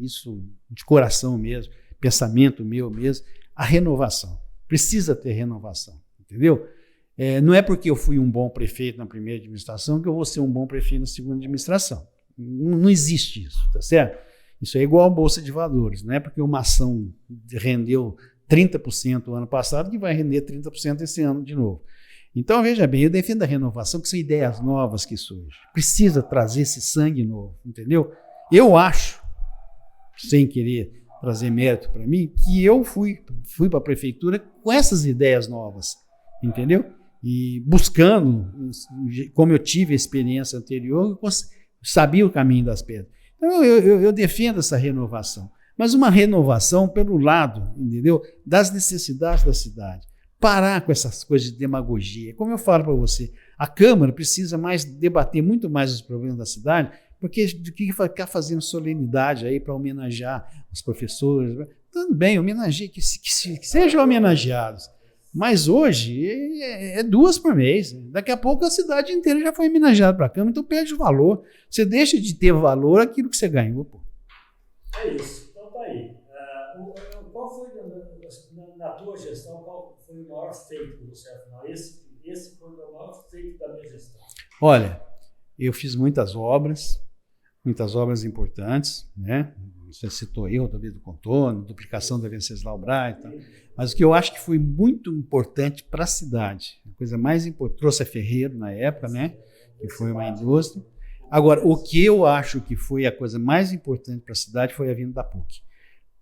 isso de coração mesmo, pensamento meu mesmo, a renovação. Precisa ter renovação, entendeu? Não é porque eu fui um bom prefeito na primeira administração que eu vou ser um bom prefeito na segunda administração. Não existe isso, tá certo? Isso é igual a Bolsa de Valores. Não é porque uma ação rendeu 30% no ano passado que vai render 30% esse ano de novo. Então, veja bem, eu defendo a renovação, que são ideias novas que surgem. Precisa trazer esse sangue novo, entendeu? Eu acho, sem querer trazer mérito para mim, que eu fui para a prefeitura com essas ideias novas, entendeu? E buscando, como eu tive a experiência anterior, eu sabia o caminho das pedras. Então, eu defendo essa renovação. Mas uma renovação pelo lado, entendeu? Das necessidades da cidade. Parar com essas coisas de demagogia. Como eu falo para você, a Câmara precisa debater muito mais os problemas da cidade, porque do que ficar fazendo solenidade aí para homenagear os professores. Tudo bem, homenageie, que sejam homenageados. Mas hoje é 2 por mês. Daqui a pouco a cidade inteira já foi homenageada para a Câmara, então perde o valor. Você deixa de ter valor aquilo que você ganhou. Pô. É isso. Então tá aí. Qual foi, na tua gestão, qual foi o maior feito que você afinal? Esse foi o maior feito da minha gestão. Olha, eu fiz muitas obras importantes, né? Você citou eu, talvez do Contorno, duplicação da Venceslau Braz e tal. Mas o que eu acho que foi muito importante para a cidade, a coisa mais importante, trouxe a Ferreiro na época, né? Que foi uma indústria. Agora, o que eu acho que foi a coisa mais importante para a cidade foi a vinda da PUC.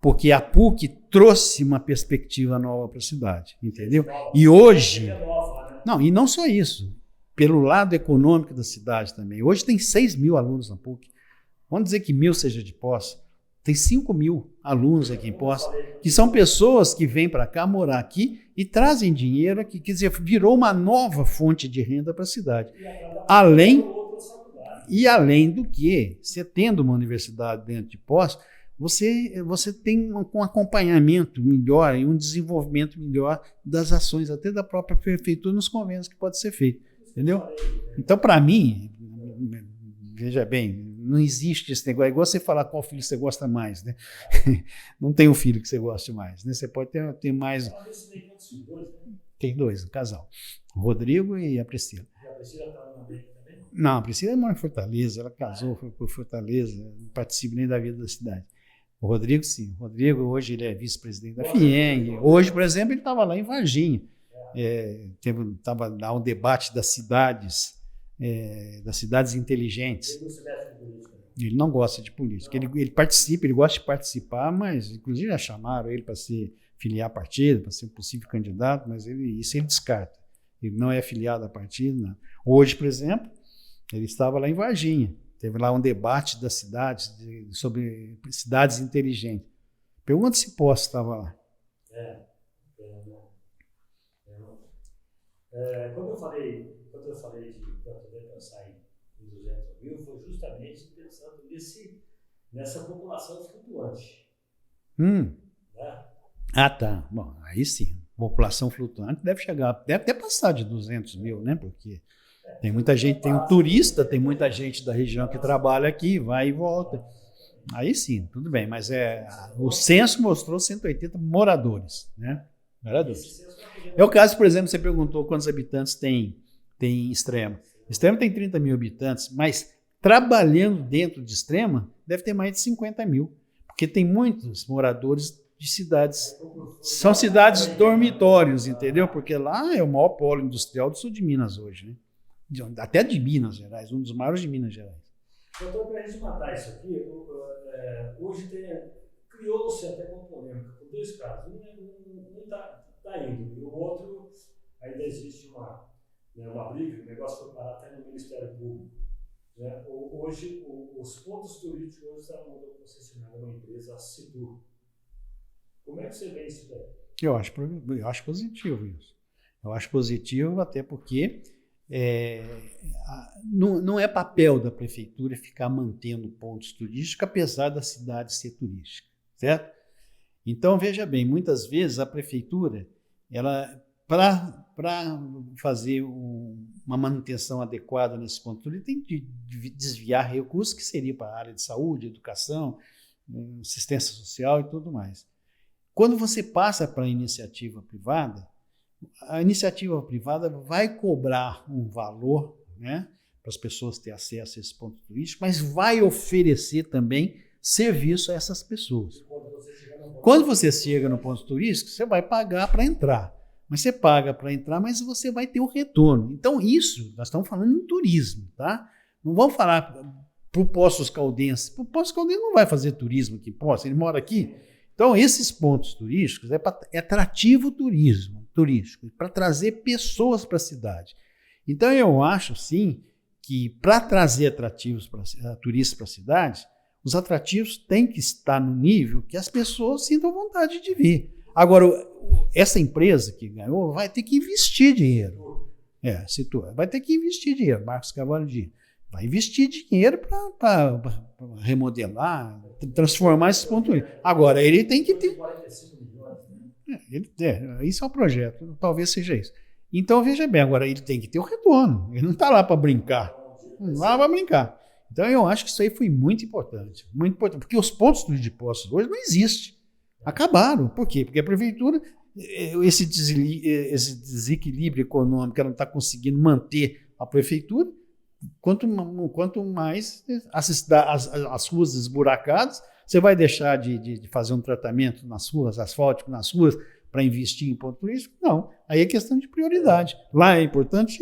Porque a PUC trouxe uma perspectiva nova para a cidade, entendeu? E hoje... Não, e não só isso. Pelo lado econômico da cidade também. Hoje tem 6 mil alunos na PUC. Vamos dizer que 1.000 seja de Poços. Tem 5 mil alunos aqui em Poços, que são pessoas que vêm para cá morar aqui e trazem dinheiro aqui. Quer dizer, virou uma nova fonte de renda para a cidade. Além do que, você tendo uma universidade dentro de Poços, você tem um acompanhamento melhor e um desenvolvimento melhor das ações, até da própria prefeitura, nos convênios que pode ser feito. Entendeu? Então, para mim, veja bem, não existe esse negócio. É igual você falar qual filho você gosta mais, né? Não tem um filho que você goste mais, né? Você pode ter mais... Tem 2, um casal. O Rodrigo e a Priscila. E a Priscila está no também? Não, a Priscila mora em Fortaleza, ela casou, foi por Fortaleza, não participa nem da vida da cidade. O Rodrigo, sim. O Rodrigo, hoje, ele é vice-presidente da FIENG. Hoje, por exemplo, ele estava lá em Varginha. Estava lá um debate das cidades inteligentes. Ele não gosta de política. Ele participa, ele gosta de participar, mas, inclusive, já chamaram ele para se filiar a partido, para ser um possível candidato, mas isso ele descarta. Ele não é filiado a partido, não. Hoje, por exemplo, ele estava lá em Varginha. Teve lá um debate das cidades, sobre cidades inteligentes. Pergunta se Poços estava lá. Quando eu falei de poder pensar em 200 mil, foi justamente pensando nessa população flutuante. Né? Ah, tá. Bom, aí sim. População flutuante deve até passar de 200 mil, né? Porque tem muita gente, tem um turista, tem muita gente da região que trabalha aqui, vai e volta. Aí sim, tudo bem, mas o censo mostrou 180 moradores, né? Moradores. É o caso, por exemplo, você perguntou quantos habitantes tem Extrema. Extrema tem 30 mil habitantes, mas trabalhando dentro de Extrema, deve ter mais de 50 mil. Porque tem muitos moradores de cidades, são cidades dormitórios, entendeu? Porque lá é o maior polo industrial do sul de Minas hoje, né? Até de Minas Gerais, um dos maiores de Minas Gerais. Doutor, para a gente matar isso aqui, hoje criou-se até uma polêmica por dois casos. Um está indo, e o outro ainda existe uma briga, o negócio foi parar até no Ministério Público. Né? Hoje, os pontos turísticos hoje estão na mão da concessionária, uma empresa, a Citur. Como é que você vê isso daí? Eu acho positivo isso. Eu acho positivo até porque não é papel da prefeitura ficar mantendo pontos turísticos, apesar da cidade ser turística, certo? Então, veja bem, muitas vezes a prefeitura, para fazer uma manutenção adequada nesse ponto turístico, tem que desviar recursos que seria para a área de saúde, educação, assistência social e tudo mais. Quando você passa para a iniciativa privada vai cobrar um valor, né, para as pessoas terem acesso a esse ponto turístico, mas vai oferecer também serviço a essas pessoas. Quando você chega no ponto turístico, você vai pagar para entrar. Mas você paga para entrar, mas você vai ter o retorno. Então, isso, nós estamos falando em turismo, tá? Não vamos falar para o Poços Caldense. O Poços Caldense não vai fazer turismo aqui, ele mora aqui. Então, esses pontos turísticos é atrativo turístico, para trazer pessoas para a cidade. Então, eu acho, sim, que para trazer turistas para a cidade, os atrativos têm que estar no nível que as pessoas sintam vontade de vir. Agora, essa empresa que ganhou vai ter que investir dinheiro. Vai ter que investir dinheiro. Marcos Carvalho diz, vai investir dinheiro para remodelar, transformar esses pontos. Agora, ele tem que ter... 45 milhões, né? Isso é o projeto, talvez seja isso. Então, veja bem, agora ele tem que ter o retorno. Ele não está lá para brincar. Não está lá para brincar. Então, eu acho que isso aí foi muito importante. Muito importante. Porque os pontos de postos hoje não existem. Acabaram. Por quê? Porque a prefeitura, esse desequilíbrio econômico, ela não está conseguindo manter a prefeitura. Quanto mais as ruas esburacadas, você vai deixar de fazer um tratamento nas ruas, asfáltico nas ruas, para investir em ponto turístico? Não. Aí é questão de prioridade. Lá é importante?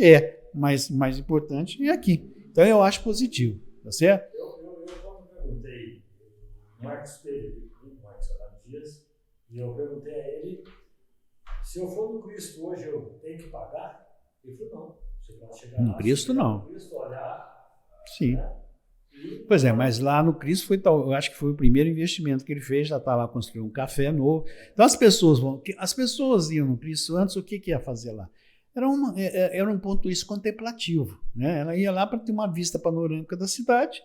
Mas mais importante é aqui. Então eu acho positivo. Tá certo? Eu quando perguntei, o Marcos teve comigo, Marcos Arnaldo Dias, e eu perguntei a ele, se eu for no Cristo hoje, eu tenho que pagar? Ele falou, não. Você pode chegar no lá, Cristo, não. No Cristo, olhar... Sim. Né? Pois é, mas lá no Cristo eu acho que foi o primeiro investimento que ele fez, já está lá construindo um café novo. Então as pessoas iam no Cristo antes, o que ia fazer lá? Era um ponto turístico contemplativo, né? Ela ia lá para ter uma vista panorâmica da cidade,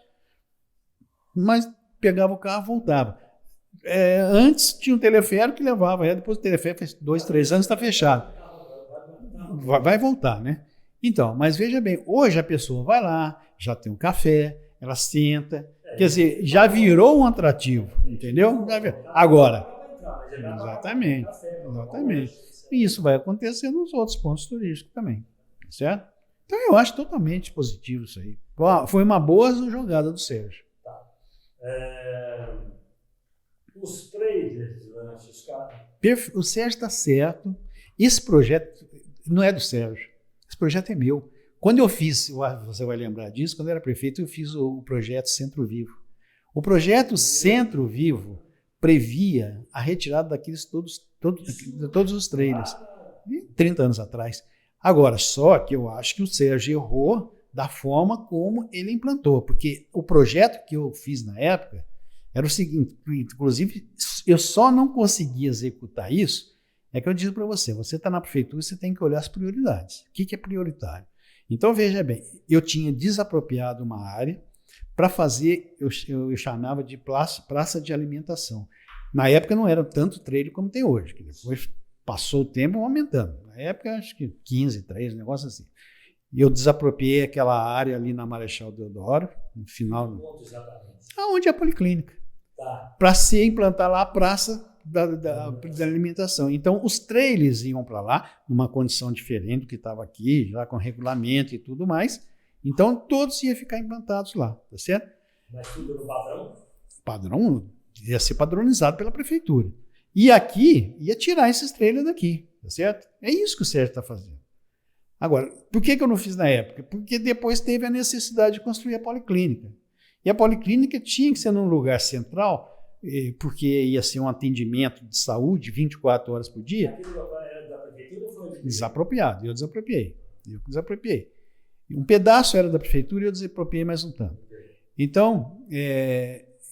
mas pegava o carro e voltava. Antes tinha um teleférico que levava, depois o teleférico fez 2, 3 anos, está fechado. Vai voltar, né? Então, mas veja bem, hoje a pessoa vai lá, já tem um café, ela senta, quer dizer, já virou um atrativo, entendeu? Agora, exatamente. E isso vai acontecer nos outros pontos turísticos também, certo? Então eu acho totalmente positivo isso aí. Foi uma boa jogada do Sérgio. Tá. Os traders, o Sérgio está certo. Esse projeto não é do Sérgio, esse projeto é meu. Quando eu fiz, você vai lembrar disso, quando eu era prefeito, eu fiz o projeto Centro Vivo. O projeto Centro Vivo previa a retirada daqueles todos os trailers, 30 anos atrás. Agora, só que eu acho que o Sérgio errou da forma como ele implantou, porque o projeto que eu fiz na época era o seguinte, inclusive, eu só não consegui executar isso, é que eu digo para você está na prefeitura, você tem que olhar as prioridades. O que é prioritário? Então, veja bem, eu tinha desapropriado uma área para fazer, eu chamava de praça de alimentação. Na época não era tanto trailer como tem hoje, que depois passou o tempo aumentando. Na época, acho que 15, 13, um negócio assim. E eu desapropriei aquela área ali na Marechal Deodoro, no final. Onde é a Policlínica. Tá. Para se implantar lá a praça da alimentação. Então, os trailers iam para lá, numa condição diferente do que estava aqui, já com regulamento e tudo mais. Então, todos iam ficar implantados lá, tá certo? Mas tudo no padrão? Padrão ia ser padronizado pela prefeitura. E aqui, ia tirar esses trailers daqui, tá certo? É isso que o Sérgio está fazendo. Agora, por que eu não fiz na época? Porque depois teve a necessidade de construir a policlínica. E a policlínica tinha que ser num lugar central, porque ia ser um atendimento de saúde 24 horas por dia. Aquilo era da prefeitura ou foi? Desapropriado, eu desapropriei. Um pedaço era da prefeitura e eu desapropriei mais um tanto. Então,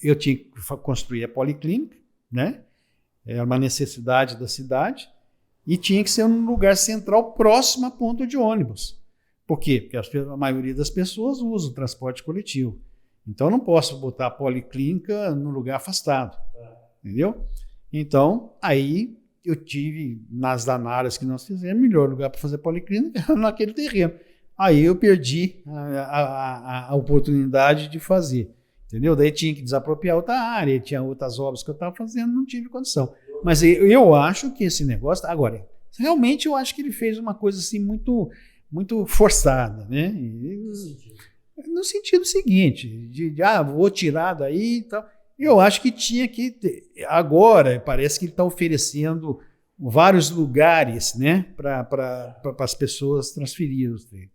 eu tinha que construir a policlínica, né? Era uma necessidade da cidade, e tinha que ser um lugar central próximo a ponto de ônibus. Por quê? Porque a maioria das pessoas usa o transporte coletivo. Então, eu não posso botar a policlínica num lugar afastado. Entendeu? Então, aí eu tive, nas análises que nós fizemos, o melhor lugar para fazer policlínica era naquele terreno. Aí eu perdi a oportunidade de fazer. Entendeu? Daí tinha que desapropriar outra área, tinha outras obras que eu estava fazendo, não tive condição. Mas eu acho que esse negócio... Agora, realmente eu acho que ele fez uma coisa assim muito, muito forçada, né? No sentido seguinte, vou tirar daí e tal. Eu acho que tinha que... Agora, parece que ele está oferecendo vários lugares, né, para as pessoas transferirem os trailers.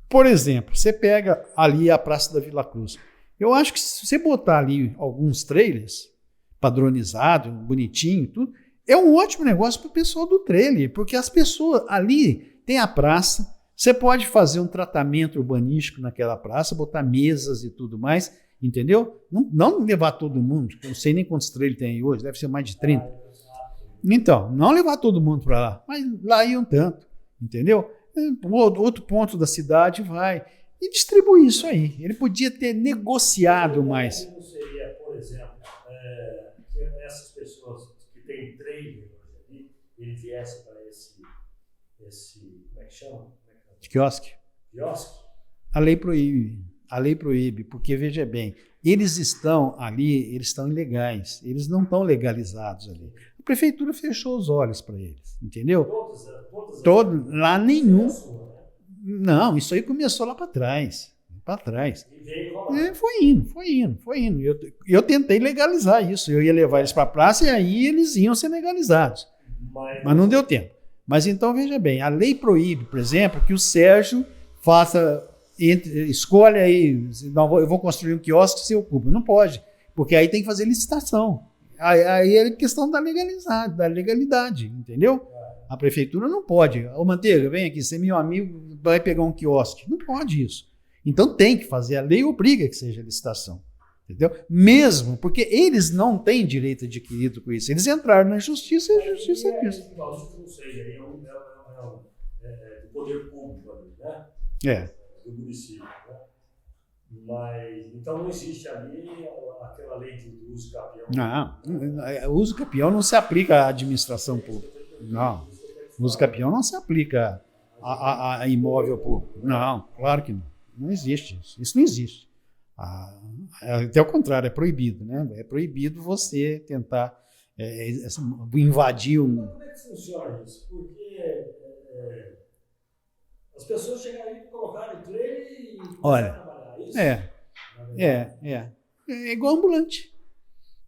Por exemplo, você pega ali a Praça da Vila Cruz. Eu acho que se você botar ali alguns trailers padronizados, bonitinho, tudo, é um ótimo negócio para o pessoal do trailer, porque as pessoas ali tem a praça, você pode fazer um tratamento urbanístico naquela praça, botar mesas e tudo mais, entendeu? Não levar todo mundo, eu não sei nem quantos trailers tem aí hoje, deve ser mais de 30. Então, não levar todo mundo para lá, mas lá ia um tanto, entendeu? Outro ponto da cidade vai e distribui isso aí. Ele podia ter negociado mais. Não seria, por exemplo, que essas pessoas que têm trailer hoje ali, ele viesse para esse, como é que chama? Quiosque. A lei proíbe, porque veja bem, eles estão ali, eles estão ilegais, eles não estão legalizados ali. A prefeitura fechou os olhos para eles, entendeu? Todos, lá nenhum. Não, isso aí começou lá para trás. Foi indo. Eu tentei legalizar isso. Eu ia levar eles para a praça e aí eles iam ser legalizados. Mas não deu tempo. Mas então, veja bem, a lei proíbe, por exemplo, que o Sérgio escolha aí, não, eu vou construir um quiosque que você ocupa. Não pode, porque aí tem que fazer licitação. Aí é questão da legalidade, entendeu? A prefeitura não pode. Ô, Manteiga, vem aqui, você é meu amigo, vai pegar um quiosque. Não pode isso. Então tem que fazer, a lei obriga que seja licitação. Entendeu? Mesmo porque eles não têm direito adquirido com isso. Eles entraram na justiça e a justiça quis. Não sei, é do poder público ali, né? Do município, né? Mas, então não existe ali aquela lei do uso capião. Não, o uso capião não se aplica à administração pública. Não, o uso capião não se aplica a imóvel público. Não, claro que não. Não existe isso. Isso não existe. Até o contrário, é proibido, né? É proibido você tentar invadir um... Como é que funciona isso? Porque as pessoas chegaram ali e colocaram o trailer e começaram a trabalhar. Isso? É igual ambulante.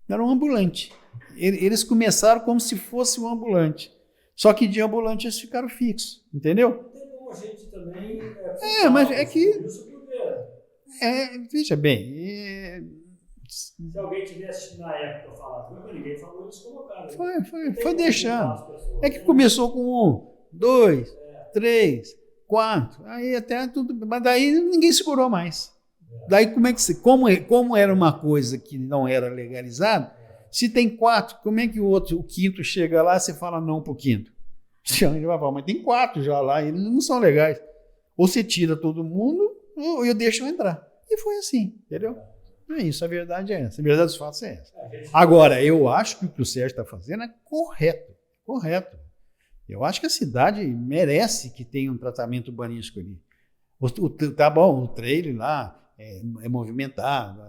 Era um ambulante. Eles começaram como se fosse um ambulante. Só que de ambulante eles ficaram fixos, entendeu? Tem como a gente também... mas é que... veja bem... Se alguém tivesse na época falado, ninguém falou, eles colocaram. Foi deixando. É que começou com 1, 2, 3, 4, aí até tudo... Mas daí ninguém segurou mais. Daí como era uma coisa que não era legalizada, se tem 4, como é que o quinto chega lá e você fala não pro quinto? Ele vai falar, mas tem 4 já lá, eles não são legais. Ou você tira todo mundo, ou eu deixo entrar. E foi assim, entendeu? É isso, a verdade é essa. A verdade dos fatos é essa. Agora, eu acho que o que o Sérgio está fazendo é correto. Eu acho que a cidade merece que tenha um tratamento urbanístico ali. Tá bom, o trailer lá é movimentado.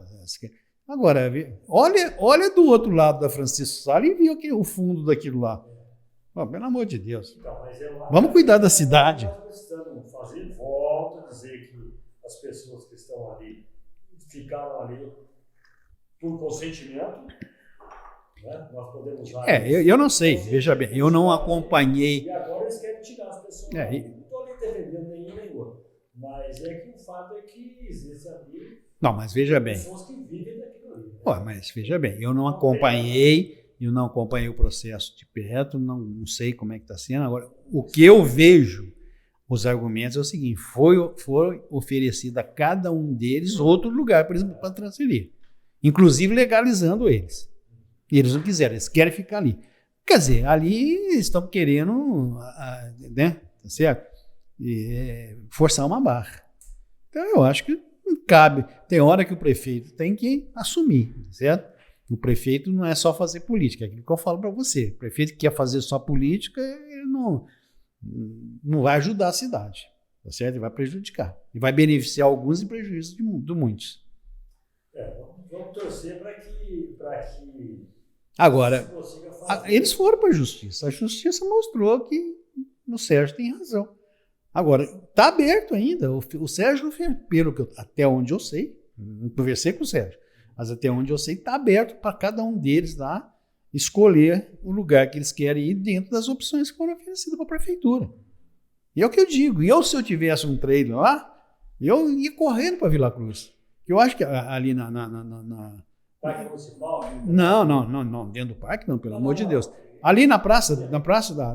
Agora, olha do outro lado da Francisco Salles e viu o fundo daquilo lá. Pelo amor de Deus. Então, vamos cuidar da cidade. Nós precisamos fazer, volto a dizer que as pessoas que estão ali ficaram ali por consentimento, Né? Nós podemos usar eu não sei, veja bem, eu não acompanhei. E agora eles querem tirar as pessoas. Não estou ali defendendo nenhum nem outro. Mas é que o fato é que existe ali. Não, mas veja bem. Pessoas que vivem daquilo ali. Né? Mas veja bem, eu não acompanhei o processo de perto, não sei como é que está sendo. Agora, o que eu vejo, os argumentos é o seguinte: foi oferecido a cada um deles outro lugar, por exemplo, para transferir, inclusive legalizando eles. E eles não quiseram, eles querem ficar ali. Quer dizer, ali estão querendo, né, tá certo? Forçar uma barra. Então, eu acho que não cabe. Tem hora que o prefeito tem que assumir, certo? O prefeito não é só fazer política, é aquilo que eu falo para você. O prefeito que quer fazer só política, ele não vai ajudar a cidade, tá certo? Ele vai prejudicar. E vai beneficiar alguns e prejuízo de muitos. Vamos torcer para que agora, eles foram para a justiça. A justiça mostrou que o Sérgio tem razão. Agora, está aberto ainda. O Sérgio, até onde eu sei, não conversei com o Sérgio, mas até onde eu sei, está aberto para cada um deles lá escolher o lugar que eles querem ir dentro das opções que foram oferecidas para a prefeitura. E é o que eu digo. Se eu tivesse um trailer lá, eu ia correndo para Vila Cruz. Eu acho que ali Parque Municipal? Não, dentro do parque não, pelo amor de Deus. Ali na praça da Praça da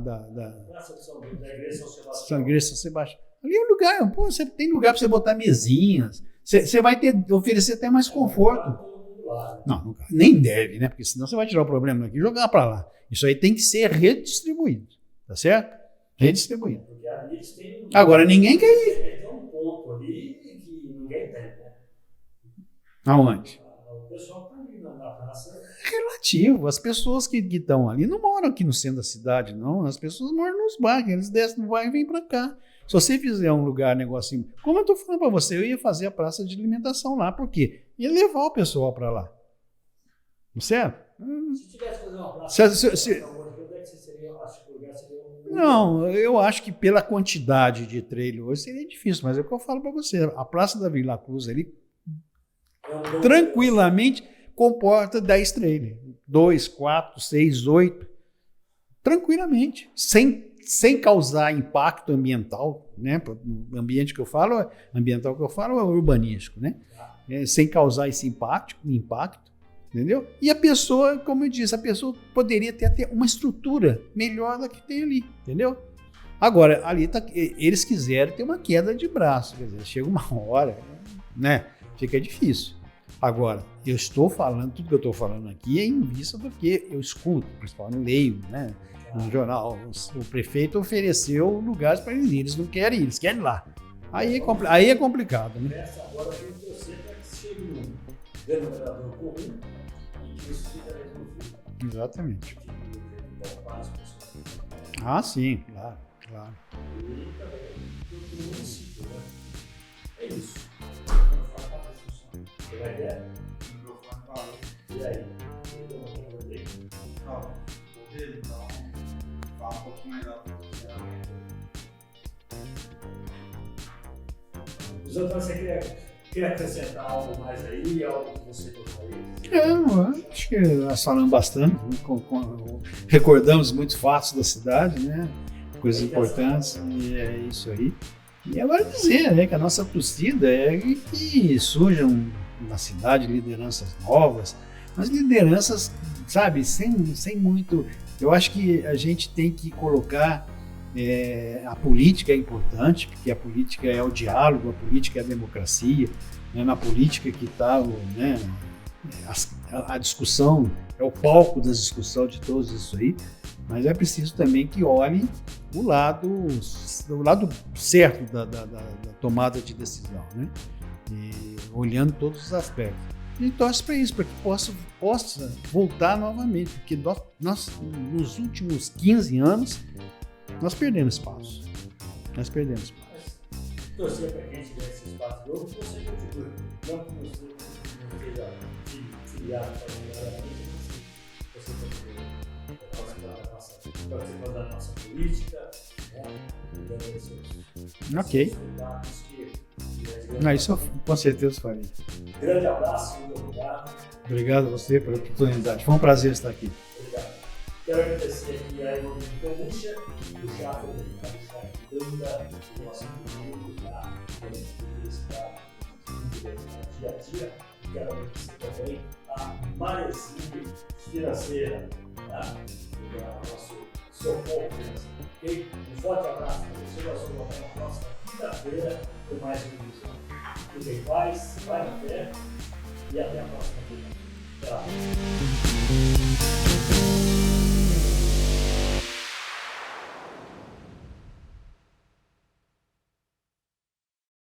Igreja São Sebastião. Ali é um lugar, você tem lugar para você botar mesinhas. Você vai oferecer até mais conforto. Não, nem deve, né? Porque senão você vai tirar o problema daqui e jogar para lá. Isso aí tem que ser redistribuído, tá certo? Redistribuído. Agora, ninguém quer ir. Tem um ponto ali que ninguém tem, né? Aonde? O pessoal está ali na praça. Relativo. As pessoas que estão ali não moram aqui no centro da cidade, não. As pessoas moram nos bairros. Eles descem no bairro e vêm para cá. Se você fizer um lugar, negocinho... Como eu estou falando para você, eu ia fazer a praça de alimentação lá. Por quê? Ia levar o pessoal para lá. Não certo? Se tivesse que fazer uma praça onde é que seria o lugar? Não, eu acho que pela quantidade de trailer hoje seria difícil, mas é o que eu falo para você. A Praça da Vila Cruz ali tranquilamente comporta 10 trailers. 2, 4, 6, 8. Tranquilamente. Sem causar impacto ambiental, né? O ambiente que eu falo, ambiental que eu falo é urbanístico, né? Sem causar esse impacto, entendeu? E a pessoa, como eu disse, a pessoa poderia ter até uma estrutura melhor da que tem ali, entendeu? Agora, ali eles quiseram ter uma queda de braço, quer dizer, chega uma hora, né? Fica difícil. Agora, eu estou falando, tudo que eu estou falando aqui é em vista do que eu escuto, principalmente leio, né? No jornal, o prefeito ofereceu lugares para eles não querem ir, eles querem ir lá. Aí é complicado, né? Agora tem que torcer para que chegue um denominador comum e que isso fica resolvido. Exatamente. Ah, sim, claro. E também do município, né? É isso. Você vai ver? E aí? Não, então, fala um pouquinho mais alto. Os outros, você quer acrescentar algo mais aí? Algo que você gostaria de dizer? Acho que nós falamos bastante, recordamos muitos fatos da cidade, né? Coisas importantes, e é isso aí. E agora dizer, né, que a nossa torcida é que surjam na cidade lideranças novas, mas lideranças, sabe, sem muito... Eu acho que a gente tem que colocar... a política é importante, porque a política é o diálogo, a política é a democracia, né? Na política que está, né, a discussão, é o palco da discussão de todos isso aí, mas é preciso também que olhem o lado certo da tomada de decisão, né? E olhando todos os aspectos. E torce para isso, para que possa voltar novamente, porque nós nos últimos 15 anos, nós perdemos espaço. Torcer para que a gente dê esse espaço novo, que você continue. Não que você não esteja filiado para melhorar a mídia, mas você continue participando da nossa política, né? Dando esses Ok. dados que Isso eu com certeza faria. Grande abraço, muito obrigado. Obrigado a você pela oportunidade. Foi um prazer estar aqui. Obrigado. Quero agradecer aqui a Evolução Comúcia, do Chá Fernanda, do nosso grupo da Universidade Dia a Dia. Quero agradecer também a Marezinho Financeira, tá? Do nosso socorro financeiro. Okay? Um forte abraço para você. Nós vamos voltar na próxima quinta-feira com mais uma visão. Fiquem em paz, vai na fé e até a próxima. Até lá.